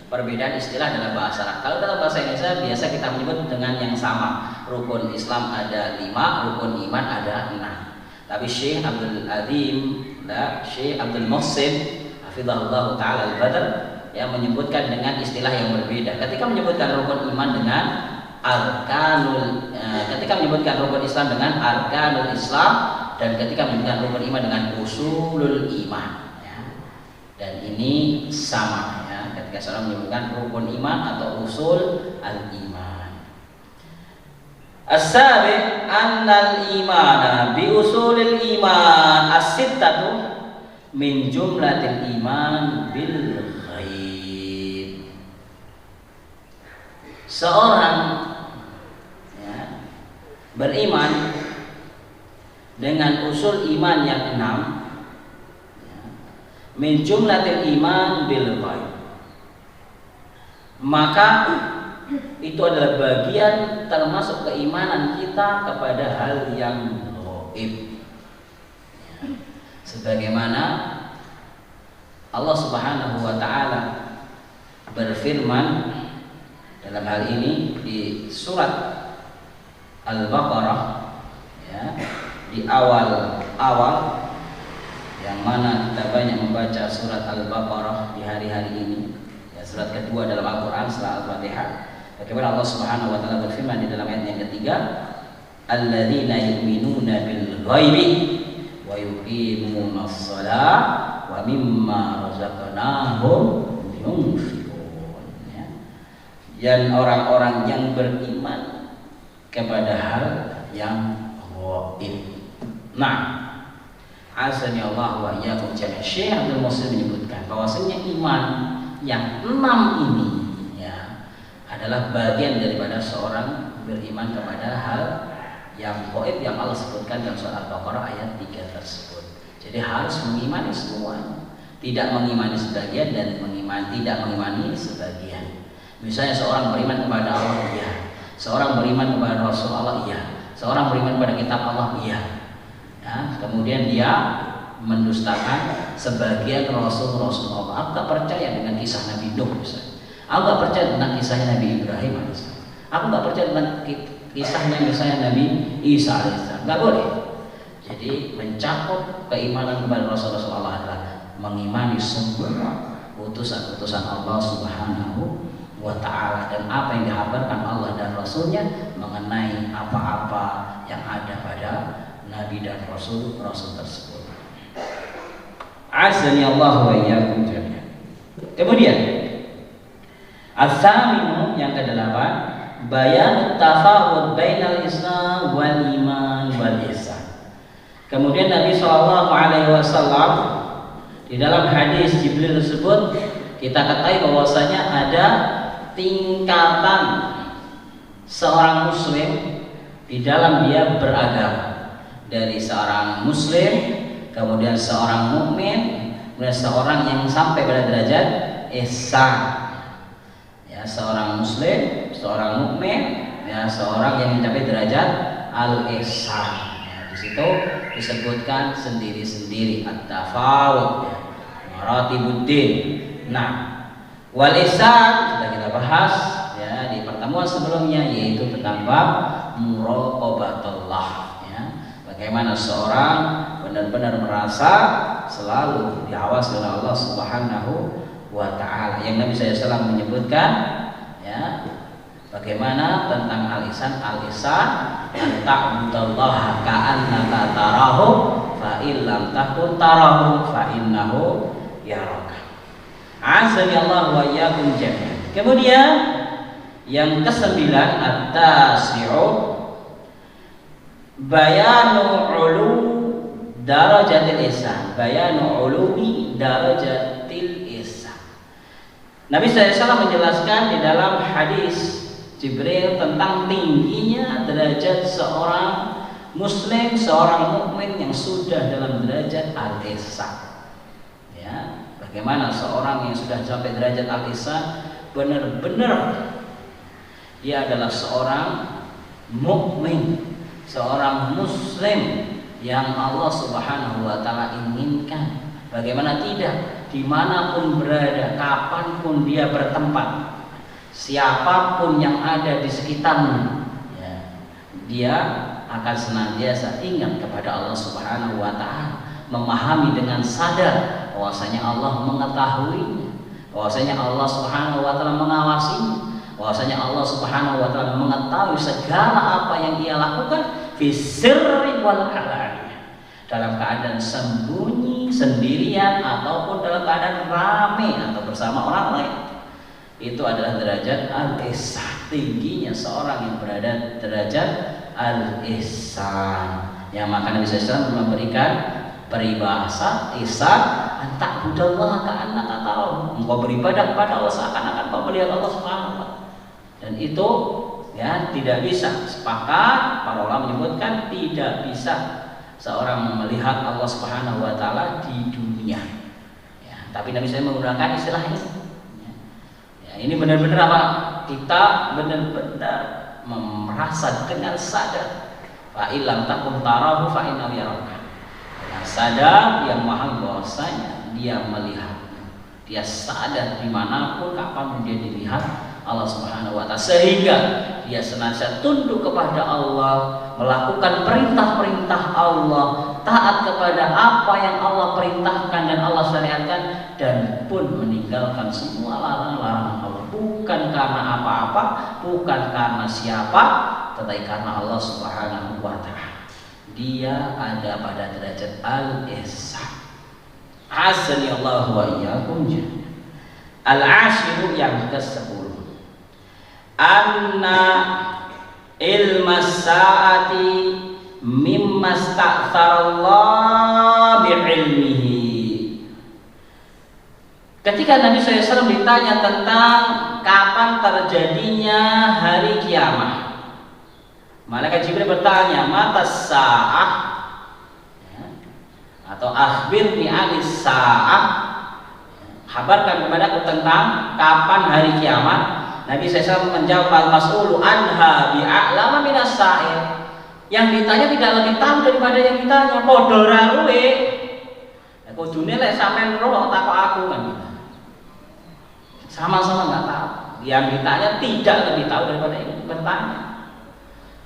perbedaan istilah dalam bahasa Arab. Kalau dalam bahasa Indonesia biasa kita menyebut dengan yang sama. Rukun Islam ada 5, rukun iman ada 6. Tapi Syekh Abdul Azim, Syekh Abdul Muhsin hafizahullah taala al-Badr yang menyebutkan dengan istilah yang berbeda. Ketika menyebutkan rukun iman dengan ketika menyebutkan rukun Islam dengan arkanul Islam, dan ketika menyebutkan rukun iman dengan usulul iman, ya. Dan ini sama, ya, ketika seorang menyebutkan rukun iman atau usul al-iman. As-sabi annal imana bi usulil iman as-sittatu min jumlatil iman bil ghaib. Seorang, ya, beriman dengan usul iman yang 6, ya, min jumlatil iman bil ghaib, maka itu adalah bagian termasuk keimanan kita kepada hal yang gaib, ya. Sebagaimana Allah Subhanahu wa taala berfirman dalam hal ini di surat Al-Baqarah, ya, di awal yang mana kita banyak membaca surat Al-Baqarah di hari-hari ini, ya, surat kedua dalam Al-Quran setelah Al-Fatihah. Bagaimana Allah Subhanahu wa taala berfirman di dalam ayat yang ketiga, alladzina yu'minuna bil ghaibi wa yuqimunas shalah wa mimma razaqnahum yunfiqun, ya. Dan orang-orang yang beriman kepada hal yang gaib. Nah, azani Allah wa iyyakum jami'an. Syekh Abdul Muhsin menyebutkan bahwasanya iman yang 6 ini, ya, adalah bagian daripada seorang beriman kepada hal yang gaib yang Allah sebutkan dalam surat Al-Baqarah ayat 3 tersebut. Jadi harus mengimani semuanya, tidak mengimani sebagian dan tidak mengimani sebagian. Misalnya seorang beriman kepada Allah, iya. Seorang beriman kepada Rasul Allah, iya. Seorang beriman kepada kitab Allah, iya. Ya, kemudian dia mendustakan sebagian Rasul Allah. Aku tak percaya dengan kisah Nabi Nuh misalnya. Aku tak percaya tentang kisahnya Nabi Ibrahim misalnya. Aku tak percaya tentang kisahnya misalnya Nabi Isa alaihissalam. Enggak boleh. Jadi mencakup keimanan kepada Rasul Allah adalah mengimani semua utusan-utusan Allah Subhanahu wa ta'ala dan apa yang dihabarkan Allah dan Rasulnya mengenai apa-apa yang ada pada Nabi dan Rasul tersebut. Azani Allah wa iyyakum jami'an. Kemudian as-saminu yang ke-8, bayan tafawud bainal Islam wal iman wal ihsan. Kemudian Nabi SAW di dalam hadis Jibril tersebut kita ketahui bahwasanya ada tingkatan seorang muslim di dalam dia beragama, dari seorang muslim, kemudian seorang mukmin, kemudian seorang yang sampai pada derajat ihsan, ya, seorang muslim, seorang mukmin, ya, seorang yang mencapai derajat al-ihsan, ya. Di situ disebutkan sendiri-sendiri at-tafawud, ya, maratibuddin. Nah, wal ihsan sudah kita bahas, ya, di pertemuan sebelumnya, yaitu tentang bab muraqabatullah, ya. Bagaimana seorang benar-benar merasa selalu diawasi oleh Allah Subhanahu wa taala. Yang Nabi SAW menyebutkan, ya, bagaimana tentang al-ihsan. Al-ihsan ta'budallaha ka'annaka tarahu fa in lam takun tarahu fa innahu yaraka. Azani Allah wa iyyakum jami'an. Kemudian yang ke-9 at-tasi'u bayanu ulu darajatil ihsan. Bayanu ulumi darajatil ihsan. Nabi SAW menjelaskan di dalam hadis Jibril tentang tingginya derajat seorang muslim, seorang mukmin yang sudah dalam derajat al-ihsan, ya. Bagaimana seorang yang sudah sampai derajat al-ihsan benar-benar dia adalah seorang mukmin, seorang muslim yang Allah Subhanahu wa taala inginkan. Bagaimana tidak, dimanapun berada, kapanpun dia bertempat, siapapun yang ada di sekitarnya, ya, dia akan senantiasa ingat kepada Allah Subhanahu wa taala, memahami dengan sadar bahwasanya Allah mengetahuinya, bahwasanya Allah Subhanahu wa taala mengawasinya, bahwasanya Allah Subhanahu wa taala mengetahui segala apa yang ia lakukan fi sirri wal alani, dalam keadaan sembunyi, sendirian, ataupun dalam keadaan ramai atau bersama orang lain. Itu adalah derajat al-ihsan. Tingginya seorang yang berada derajat al-ihsan. Yang maka Nabi SAW memberikan peribahasa ihsan, antak budallah ka'annaka tarahu. Engkau beribadah kepada Allah seakan-akan kau melihat Allah Subhanahu wa taala. Dan itu ya tidak bisa. Sepakat para ulama menyebutkan tidak bisa seorang melihat Allah Subhanahu wa taala di dunia. Ya, tapi Nabi SAW menggunakan istilah ini. Ya, ini benar-benar apa? Kita benar-benar merasa dengan sadar. Fa illam takum tarahu fa innahu yaraka. Dengan sadar yang memahami bahwasanya dia melihat. Dia sadar dimanapun kapan dia dilihat Allah Subhanahu wa taala, sehingga dia senantiasa tunduk kepada Allah, melakukan perintah-perintah Allah, taat kepada apa yang Allah perintahkan dan Allah syariatkan, dan pun meninggalkan semua larangan-larangan Allah, bukan karena apa-apa, bukan karena siapa, tetapi karena Allah Subhanahu wa taala. Dia ada pada derajat al-ihsan. Azani Allah wa iyyakum. Al-ashiru yang ke-10. Anna ilmas sa'ati mimma sta'tharallah bi'ilmihi. Ketika Nabi SAW ditanya tentang kapan terjadinya hari kiamat, Malaikat Jibril bertanya, mata sa'ah, atau akhbirni anis sa'ah, kabarkan kepadaku tentang kapan hari kiamat. Nabi SAW menjawab, al-mas'ulu anha bi'a'lama minas sa'il. Yang ditanya tidak lebih tahu daripada yang ditanya. Padha ra kowe. Kudune lek sampean roh takok aku kan. Sama-sama enggak tahu. Yang ditanya tidak lebih tahu daripada yang bertanya.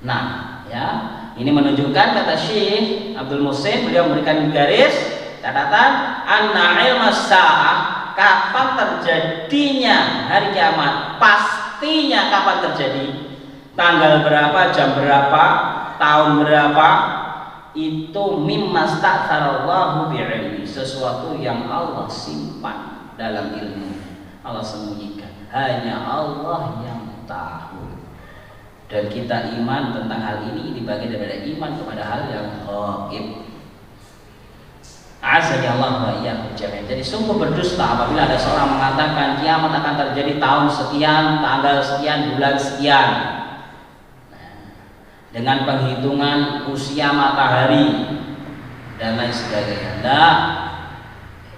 Nah, ya, ini menunjukkan kata Syekh Abdul Muhsin, beliau memberikan garis catatan anna ilmas sa'ah, kapan terjadinya hari kiamat, pastinya kapan terjadi, tanggal berapa, jam berapa, tahun berapa, itu mimma sta'tharallahu bi'ilmi, sesuatu yang Allah simpan dalam ilmu, Allah sembunyikan, hanya Allah yang tahu. Dan kita iman tentang hal ini dibagi daripada iman kepada hal yang gaib. Azza Allah wa iyyakum jami'an. Jadi sungguh berdusta apabila ada seorang mengatakan kiamat akan terjadi tahun sekian, tanggal sekian, bulan sekian, dengan penghitungan usia matahari dan lain sebagainya. Nah,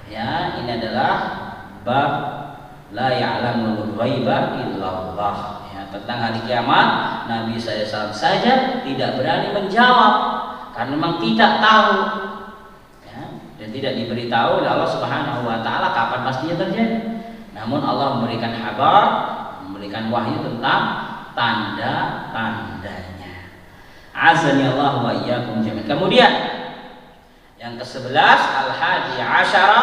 ya, ini adalah bab la ya'lamul ghaiba illallah. Ya, tentang hari kiamat Nabi SAW saja tidak berani menjawab karena memang tidak tahu. Dan tidak diberitahu oleh Allah Subhanahu wa taala kapan pastinya terjadi. Namun Allah memberikan kabar, memberikan wahyu tentang tanda-tandanya. Azani Allah wa iyyakum jami'an. Kemudian yang ke-11 al-hadi asyara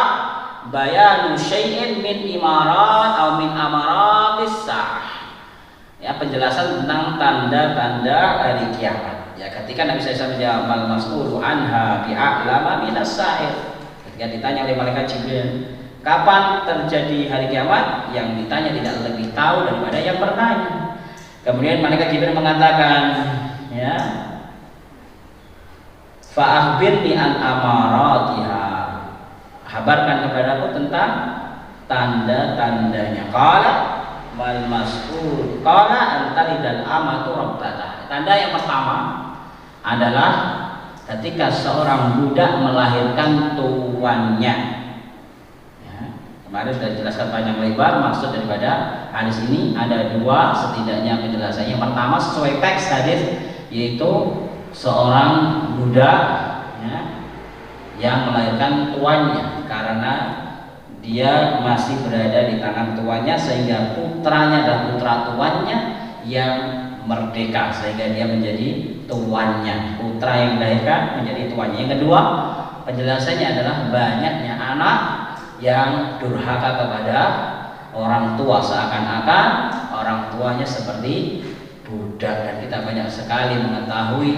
bayanu syai'in min imarat atau min amaratis sa'ah. Ya, penjelasan tentang tanda-tanda hari kiamat. Ya, ketika Nabi SAW menjawab al-mas'ulu anha bi'a'lama minas sa'il. Ketika ditanya oleh malaikat Jibril, kapan terjadi hari kiamat? Yang ditanya tidak lebih tahu daripada yang bertanya. Kemudian malaikat Jibril mengatakan, ya, fa'akhbirni an amaratiha. Kabarkan kepadaku tentang tanda-tandanya. Qala wal mas'ul qala antalidal amatu rabbatah. Tanda yang pertama adalah ketika seorang budak melahirkan tuannya. Ya, kemarin sudah dijelaskan panjang lebar maksud daripada hadis ini ada dua setidaknya penjelasannya. Yang pertama sesuai teks hadis, yaitu seorang budak, ya, yang melahirkan tuannya karena dia masih berada di tangan tuannya sehingga putranya dan putra tuannya yang merdeka sehingga dia menjadi tuannya, putra yang dilahirkan menjadi tuannya. Yang kedua penjelasannya adalah banyaknya anak yang durhaka kepada orang tua, seakan-akan orang tuanya seperti budak. Dan kita banyak sekali mengetahui,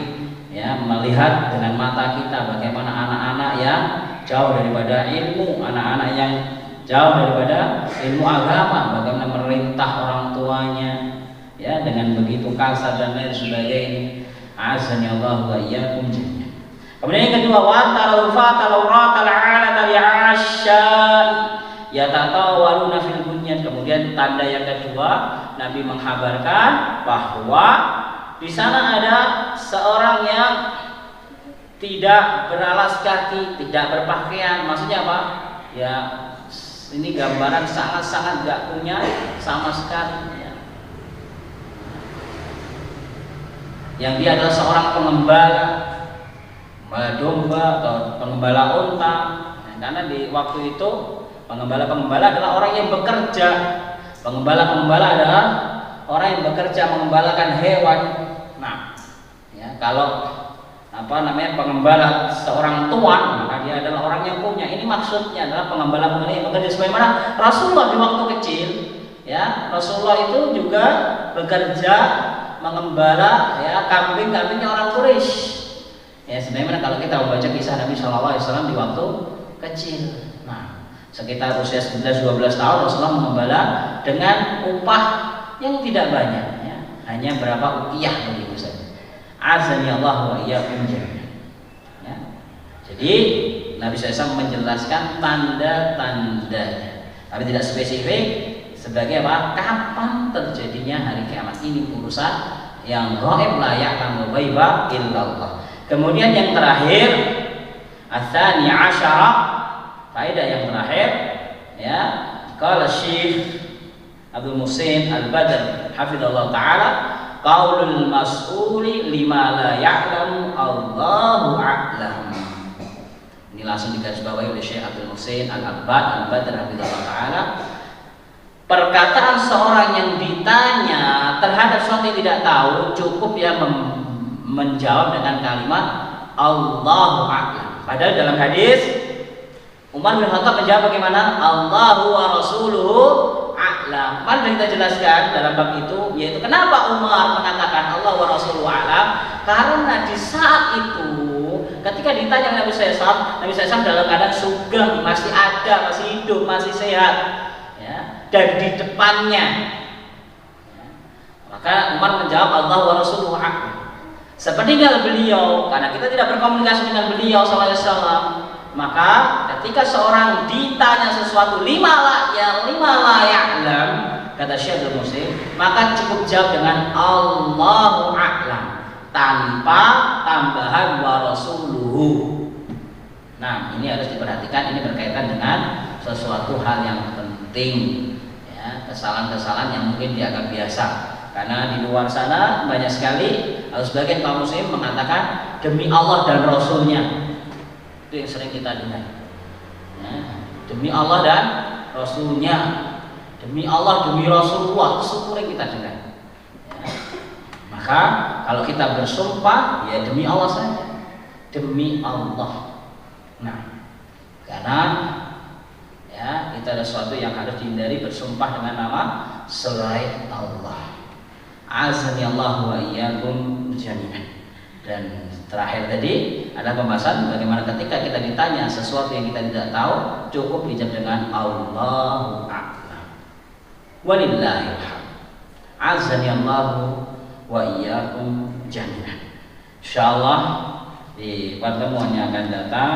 ya, melihat dengan mata kita bagaimana anak-anak yang jauh daripada ilmu, anak-anak yang jauh daripada ilmu agama, bagaimana merintah orang tuanya, ya, dengan begitu kasar dan lain sebagainya. Azani Allah wa iyyakum jami'an. Kemudian yang kedua, wa taral fatal ratal alata li'asyai yatatawaluna fil bunyan. Kemudian tanda yang kedua, Nabi menghabarkan bahwa di sana ada seorang yang tidak beralas kaki, tidak berpakaian. Maksudnya apa? Ya, ini gambaran sangat-sangat gak punya sama sekali. Ya. Yang dia adalah seorang pengembala domba atau pengembala unta. Nah, karena di waktu itu pengembala-pengembala adalah orang yang bekerja. Pengembala-pengembala adalah orang yang bekerja mengembalakan hewan. Nah, ya, kalau pengembala seorang tuan, maka dia adalah orang yang punya. Ini maksudnya adalah pengembala-pengembala yang bekerja. Sebagaimana Rasulullah di waktu kecil, ya, Rasulullah itu juga bekerja mengembala, ya, kambing-kambingnya orang Quraisy. Ya, sebagaimana kalau kita membaca kisah Nabi SAW di waktu kecil. Nah, sekitar usia 11-12 tahun Rasulullah mengembala dengan upah yang tidak banyak, ya, hanya berapa uqiyah begitu saja. Azani Allah wa iyyakum jami'an. Ya. Jadi Nabi SAW menjelaskan tanda-tandanya, tapi tidak spesifik sebagai apa? Kapan terjadinya hari kiamat. Ini urusan yang ghaib, la ya'lamu ghaiba illallah. Kemudian yang terakhir, ats-tsani asyara, faedah yang terakhir, ya, qala Syekh Abdul Muhsin Al-Badr hafizallahu taala, qaulul mas'uli lima la ya'lamu Allahu a'lam. Ini langsung digarisbawahi oleh Syekh Abdul Muhsin Al-Badr hafizallahu taala. Perkataan seorang yang ditanya terhadap sesuatu yang tidak tahu cukup ya menjawab dengan kalimat Allahu a'lam. Padahal dalam hadis Umar bin Khattab menjawab bagaimana? Allahu wa rasuluhu a'lam. Mari kita jelaskan dalam bab itu, yaitu kenapa Umar mengatakan Allah wa rasuluhu a'lam? Karena di saat itu ketika ditanya Nabi SAW dalam keadaan sugeng, masih ada, masih hidup, masih sehat, ya, dan di depannya, ya, maka Umar menjawab Allah wa rasuluhu a'lam. Sepeninggal beliau, karena kita tidak berkomunikasi dengan beliau SAW, maka ketika seorang ditanya sesuatu lima la ya'lam, kata Syekh Abdul Muhsin, maka cukup jawab dengan Allahu a'lam tanpa tambahan wa rasuluhu. Nah, ini harus diperhatikan, ini berkaitan dengan sesuatu hal yang penting, ya, kesalahan-kesalahan yang mungkin dianggap biasa. Karena di luar sana banyak sekali sebagian kaum muslim mengatakan demi Allah dan Rasulnya. Itu yang sering kita dengar, ya, demi Allah dan Rasulnya, demi Allah, demi Rasulullah, itu sering kita dengar, ya. Maka kalau kita bersumpah, ya demi Allah saja, demi Allah. Nah, karena ya itu ada sesuatu yang harus dihindari, bersumpah dengan nama selain Allah. Azani Allah wa iyyakum jami'an. Dan terakhir tadi adalah pembahasan bagaimana ketika kita ditanya sesuatu yang kita tidak tahu, cukup dijawab dengan Allahu a'lam. Walillahil hamd. Azani Allah wa iyyakum jami'an. Insyaallah di pertemuan yang akan datang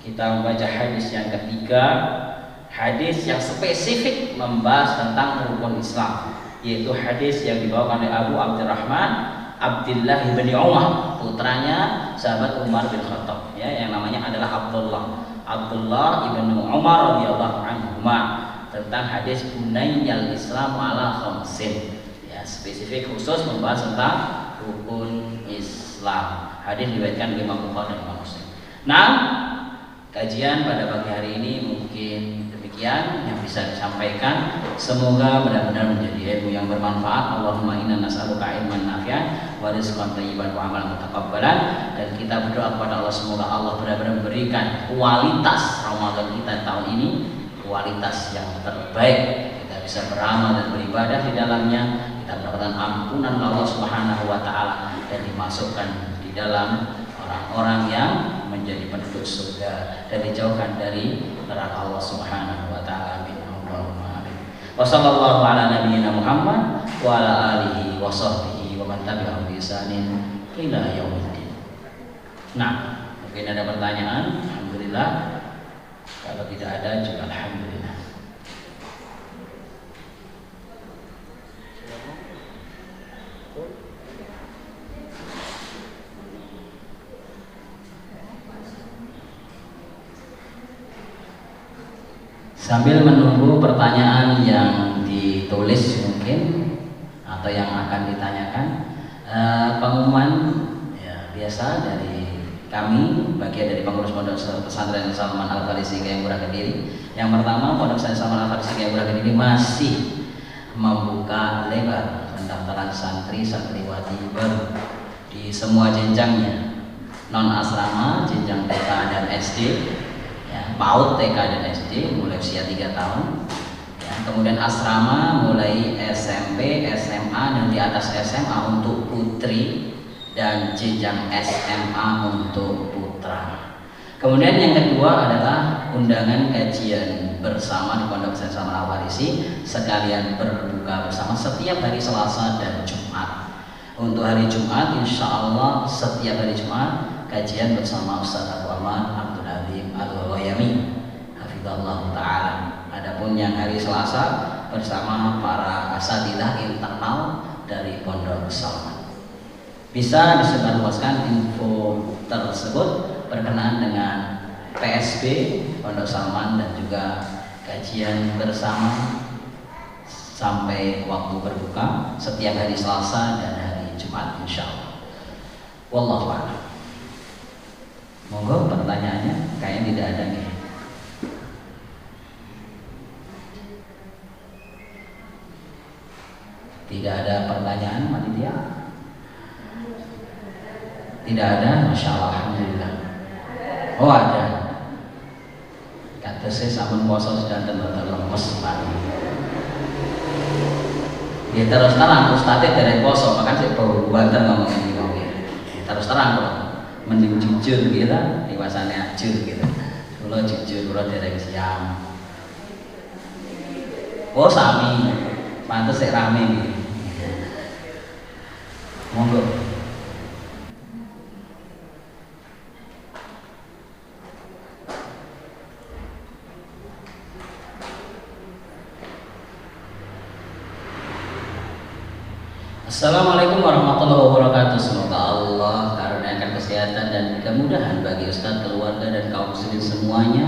kita membaca hadis yang ketiga, hadis yang spesifik membahas tentang rukun Islam, yaitu hadis yang dibawakan oleh Abu Abdurrahman Abdullah bin Umar, putranya sahabat Umar bin Khattab, ya, yang namanya adalah Abdullah bin Umar radhiyallahu anhuma, tentang hadis Bunayyal Islam ala khamsin, ya, spesifik khusus membahas tentang rukun Islam. Hadis diriwayatkan oleh Imam Bukhari dan Imam Muslim. Nah, kajian pada pagi hari ini mungkin demikian yang bisa disampaikan. Semoga benar-benar menjadi ilmu yang bermanfaat. Allahumma inna nas'aluka ilman nafi'an wa rizqan thayyiban wa amalan mutaqabbalan. Dan kita berdoa kepada Allah semoga Allah benar-benar memberikan kualitas Ramadan kita tahun ini, kualitas yang terbaik. Kita bisa beramal dan beribadah di dalamnya, kita mendapatkan ampunan Allah Subhanahu wa taala dan dimasukkan di di dalam orang-orang yang menjadi penduduk surga dan dijauhkan dari neraka Allah Subhanahu wa taala. Amin. Allahumma amin. Wa sallallahu ala nabiyyina Muhammad wa ala alihi wa sahbihi wa man tabi'ahum bi ihsanin ila yaumiddin. Nah, mungkin ada pertanyaan? Alhamdulillah. Kalau tidak ada juga alhamdulillah. Sambil menunggu pertanyaan yang ditulis mungkin atau yang akan ditanyakan, pengumuman ya, biasa dari kami, bagian dari pengurus Pondok Pesantren Salman Al Farisi Gayam Kediri. Yang pertama, Pondok Pesantren Salman Al Farisi Gayam Kediri masih membuka lebar pendaftaran santri-santriwati baru di semua jenjangnya, non asrama, jenjang TK dan SD. PAUD, TK dan SD mulai usia 3 tahun ya, kemudian asrama mulai SMP, SMA dan di atas SMA untuk putri dan jenjang SMA untuk putra. Kemudian yang kedua adalah undangan kajian bersama di Pondok Pesantren Salman Al Farisi sekalian berbuka bersama setiap hari Selasa dan Jumat. Untuk hari Jumat insya Allah setiap hari Jumat kajian bersama Ustaz Abu Ahmad Abdul Azim Al-Ghayami hafizallahu ta'ala. Adapun yang hari Selasa bersama para asatidzah internal dari Pondok Salman. Bisa disebarluaskan info tersebut berkenaan dengan PSB Pondok Salman dan juga kajian bersama sampai waktu berbuka setiap hari Selasa dan hari Jumat insyaallah. Wallahu a'lam. Monggo pertanyaannya, kayaknya tidak ada nih. Tidak ada pertanyaan, panitia? Tidak ada, masya Allah, alhamdulillah. Oh ada. Kata saya sampun puasa sudah lemes banget. Ya terus terang, Ustadz dari poso, makanya saya perlu banter ngomong ini. Terus terang loh. Mending jujur gitu, dewasanya jujur gitu. Kalau jujur, kalau dereng siam. Oh sami, pantes sik rame gitu. Monggo. Assalamualaikum warahmatullahi wabarakatuh. Semoga Allah karuniakan kesehatan dan kemudahan bagi Ustadz, keluarga dan kaum muslimin semuanya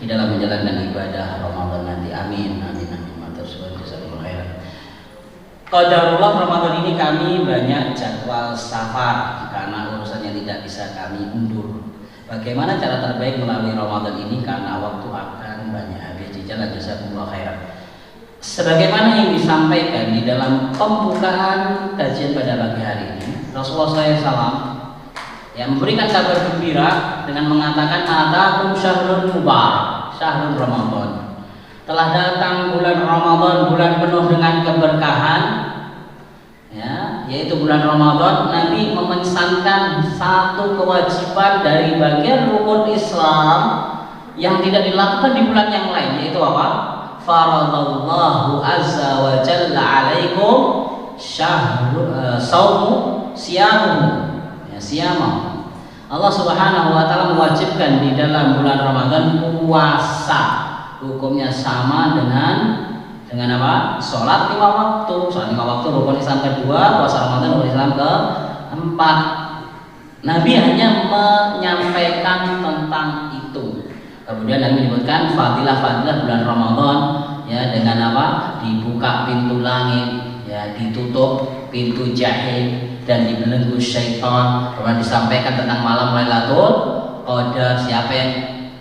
di dalam menjalankan ibadah Ramadan nanti. Amin, amin, amin. Matur suwun jazakumullah khairan. Qadarullah Ramadan ini kami banyak jadwal safar karena urusannya tidak bisa kami undur. Bagaimana cara terbaik melalui Ramadan ini karena waktu akan banyak habis di jalan. Jazakumullah khairan. Sebagaimana yang disampaikan di dalam pembukaan kajian pada pagi hari ini, Rasulullah SAW yang memberikan kabar gembira dengan mengatakan atakum syahrul mubarak, syahrul Ramadan. Telah datang bulan Ramadan, bulan penuh dengan keberkahan, ya, yaitu bulan Ramadan. Nabi memesankan satu kewajiban dari bagian rukun Islam yang tidak dilakukan di bulan yang lain, yaitu apa? Faradallahu azza wa jalla alaikum saumu siyamu, ya, siyamu. Allah Subhanahu wa taala mewajibkan di dalam bulan Ramadan puasa. Hukumnya sama dengan apa? Salat 5 waktu. Salat 5 waktu rukun Islam kedua, puasa Ramadan rukun Islam keempat. Nabi hanya menyampaikan tentang itu. Kemudian Nabi menyebutkan fadilah-fadilah bulan Ramadan, ya, dengan apa? Dibuka pintu langit, ya, ditutup pintu jahim dan dibelenggu syaitan. Kemudian disampaikan tentang malam Lailatul Qadar. Siapa yang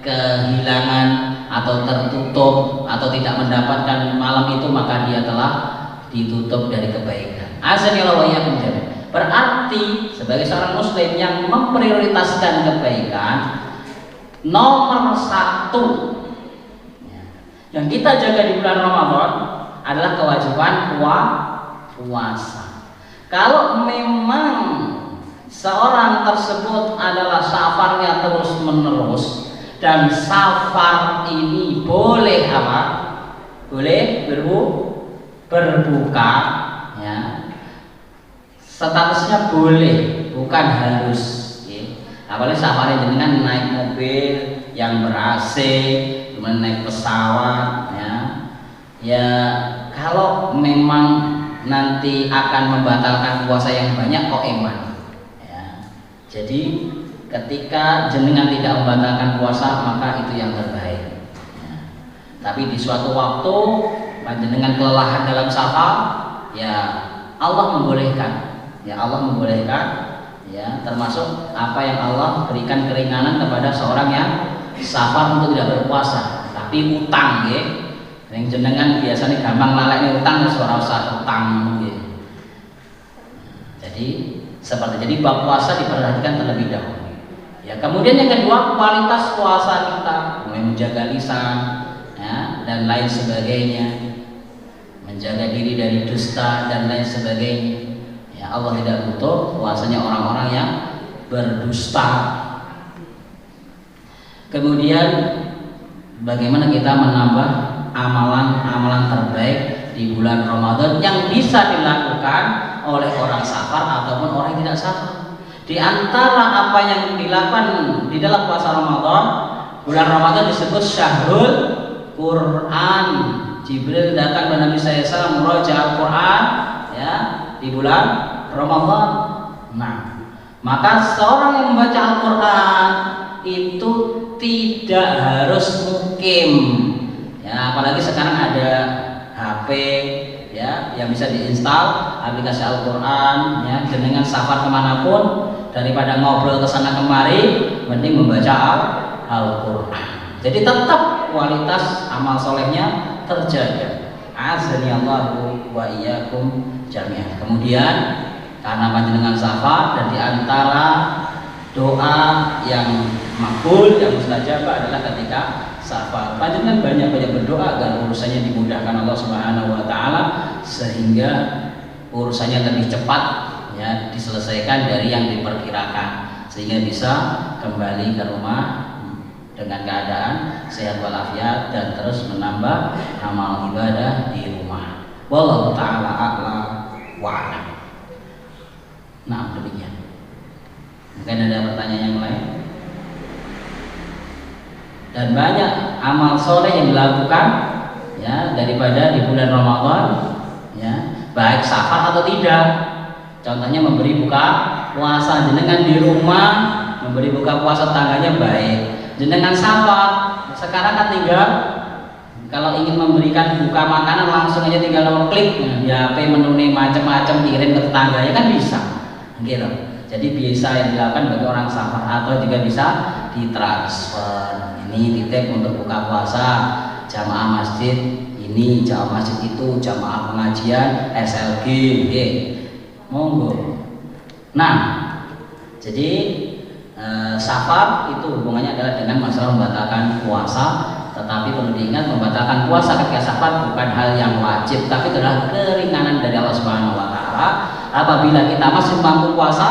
kehilangan atau tertutup atau tidak mendapatkan malam itu, maka dia telah ditutup dari kebaikan. Azanillahu wa iyyakum jami'an. Berarti sebagai seorang muslim yang memprioritaskan kebaikan, nomor 1 yang kita jaga di bulan Ramadan adalah kewajiban puasa. Kalau memang seorang tersebut adalah safarnya terus menerus, dan safar ini boleh apa? Boleh berbuka, ya. Statusnya boleh, bukan harus. Ya. Apalagi safarnya dengan naik mobil yang ber-AC, kemudian naik pesawat, ya. Ya, kalau memang nanti akan membatalkan puasa yang banyak, kok eman. Ya. Jadi ketika jenengan tidak membatalkan puasa, maka itu yang terbaik. Ya. Tapi di suatu waktu panjenengan kelelahan dalam safar, ya Allah membolehkan. Ya Allah membolehkan, ya, termasuk apa yang Allah berikan keringanan kepada seorang yang safar untuk tidak berpuasa, tapi utang, ya. Yang jenengan biasanya gampang laleknya utang, suara usah utang, ya. Jadi jadi bab puasa diperhatikan terlebih dahulu. Ya, kemudian yang kedua, kualitas puasa kita, mulai menjaga lisan, ya, dan lain sebagainya, menjaga diri dari dusta dan lain sebagainya. Ya, Allah tidak butuh puasanya orang-orang yang berdusta. Kemudian bagaimana kita menambah amalan-amalan terbaik di bulan Ramadan yang bisa dilakukan oleh orang safar ataupun orang yang tidak safar. Di antara apa yang dilakukan di dalam puasa Ramadan, bulan Ramadan disebut Syahrul Quran. Jibril datang kepada Nabi SAW meroja Al-Quran, ya, di bulan Ramadan. Nah, maka seorang yang membaca Al-Quran itu tidak harus mukim, ya, apalagi sekarang ada HP, ya, yang bisa diinstal aplikasi Al-Quran, ya, jenengan safar kemanapun, daripada ngobrol kesana kemari, mending membaca Al-Quran. Jadi tetap kualitas amal solehnya terjaga. Azanillahu wa iyyakum jami'an. Kemudian karena panjenengan safar, dan diantara doa yang makbul, yang mustajabah adalah ketika safar. Panjenengan banyak-banyak berdoa agar urusannya dimudahkan Allah Subhanahu wa taala, sehingga urusannya lebih cepat, ya, diselesaikan dari yang diperkirakan, sehingga bisa kembali ke rumah dengan keadaan sehat walafiat dan terus menambah amal ibadah di rumah. Wallahu taala a'lam wa a'lam. Nah, demikian. Mungkin ada pertanyaan yang lain. Dan banyak amal soleh yang dilakukan, ya, daripada di bulan Ramadan, ya, baik safar atau tidak. Contohnya memberi buka puasa, jenengan di rumah memberi buka puasa tangganya baik. Jenengan safar, sekarang kan tinggal kalau ingin memberikan buka makanan langsung aja tinggal klik, di HP menu macam-macam kirim ke tetangganya kan bisa, gitu. Jadi bisa yang dilakukan bagi orang safar, atau juga bisa ditransfer. Ini titip untuk buka puasa jamaah masjid ini, jamaah masjid itu, jamaah pengajian SLG, monggo. Nah, jadi safar itu hubungannya adalah dengan masalah membatalkan puasa, tetapi perlu diingat membatalkan puasa ketika safar bukan hal yang wajib, tapi adalah keringanan dari Allah Subhanahu wa taala. Apabila kita masih mampu puasa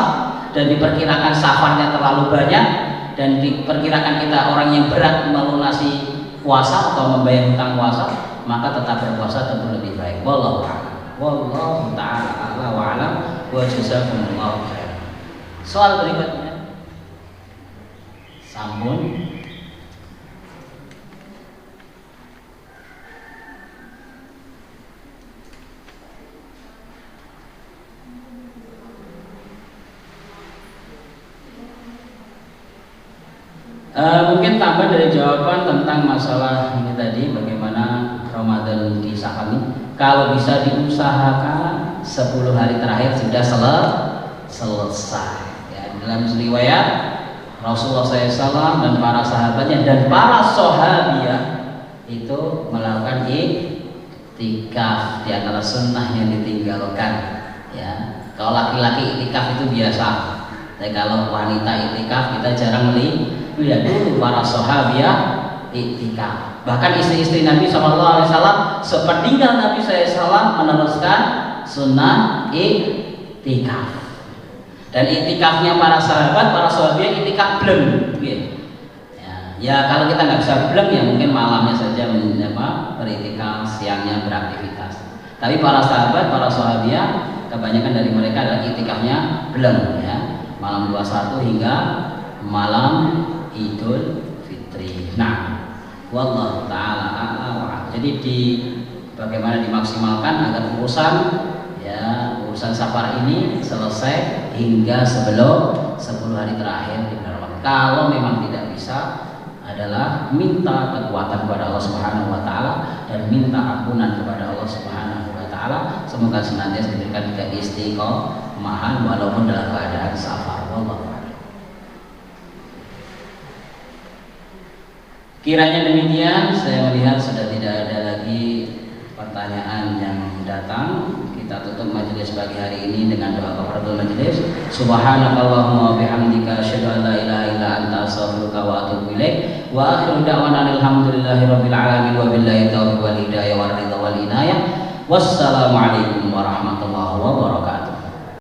dan diperkirakan safarnya terlalu banyak, dan diperkirakan kita orang yang berat melunasi puasa atau membayar hutang puasa, maka tetap berpuasa tentu lebih baik. Wallahu taala a'la wa a'lam wa jazakumullahu khairan. Soal berikutnya. Sampun. Mungkin tambah dari jawaban tentang masalah ini tadi, bagaimana Ramadan di safar ini. Kalau bisa diusahakan 10 hari terakhir sudah selesai. Ya, dalam riwayat Rasulullah SAW dan para sahabatnya dan para sahabiah itu melakukan iktikaf, di antara sunnah yang ditinggalkan. Ya, kalau laki-laki iktikaf itu biasa, tapi kalau wanita iktikaf kita jarang lihat. Dulu para sahabiah iktikaf. Bahkan istri-istri Nabi SAW sepeninggal Nabi SAW meneruskan sunnah iktikaf. Dan itikafnya para sahabat itikaf belum. Ya kalau kita nggak bisa belum ya mungkin malamnya saja beritikaf, siangnya beraktivitas. Tapi para sahabat, para sahabiah kebanyakan dari mereka adalah itikafnya belum ya. Malam 21 hingga malam Idul Fitri. Nah, wallahu taala a'lam. Jadi bagaimana dimaksimalkan agar urusan safar ini selesai hingga sebelum 10 hari terakhir di bulan Ramadan. Kalau memang tidak bisa adalah minta kekuatan kepada Allah Subhanahu wa taala dan minta ampunan kepada Allah Subhanahu wa taala. Semoga senantiasa diberikan keistiqomahan walaupun dalam keadaan safar. Wallahu a'lam. Kiranya demikian, saya melihat sudah tidak ada lagi pertanyaan yang datang. Kita tutup majelis pagi hari ini dengan doa kafaratul majelis. Subhanakallahumma wa bihamdika asyhadu an la ilaha illa anta astaghfiruka wa atubu ilaik. Wa akhiru da'wana alhamdulillahirabbil alamin wa billahi taufiq wal hidayah war ridha wal inayah. Wassalamualaikum warahmatullahi wabarakatuh.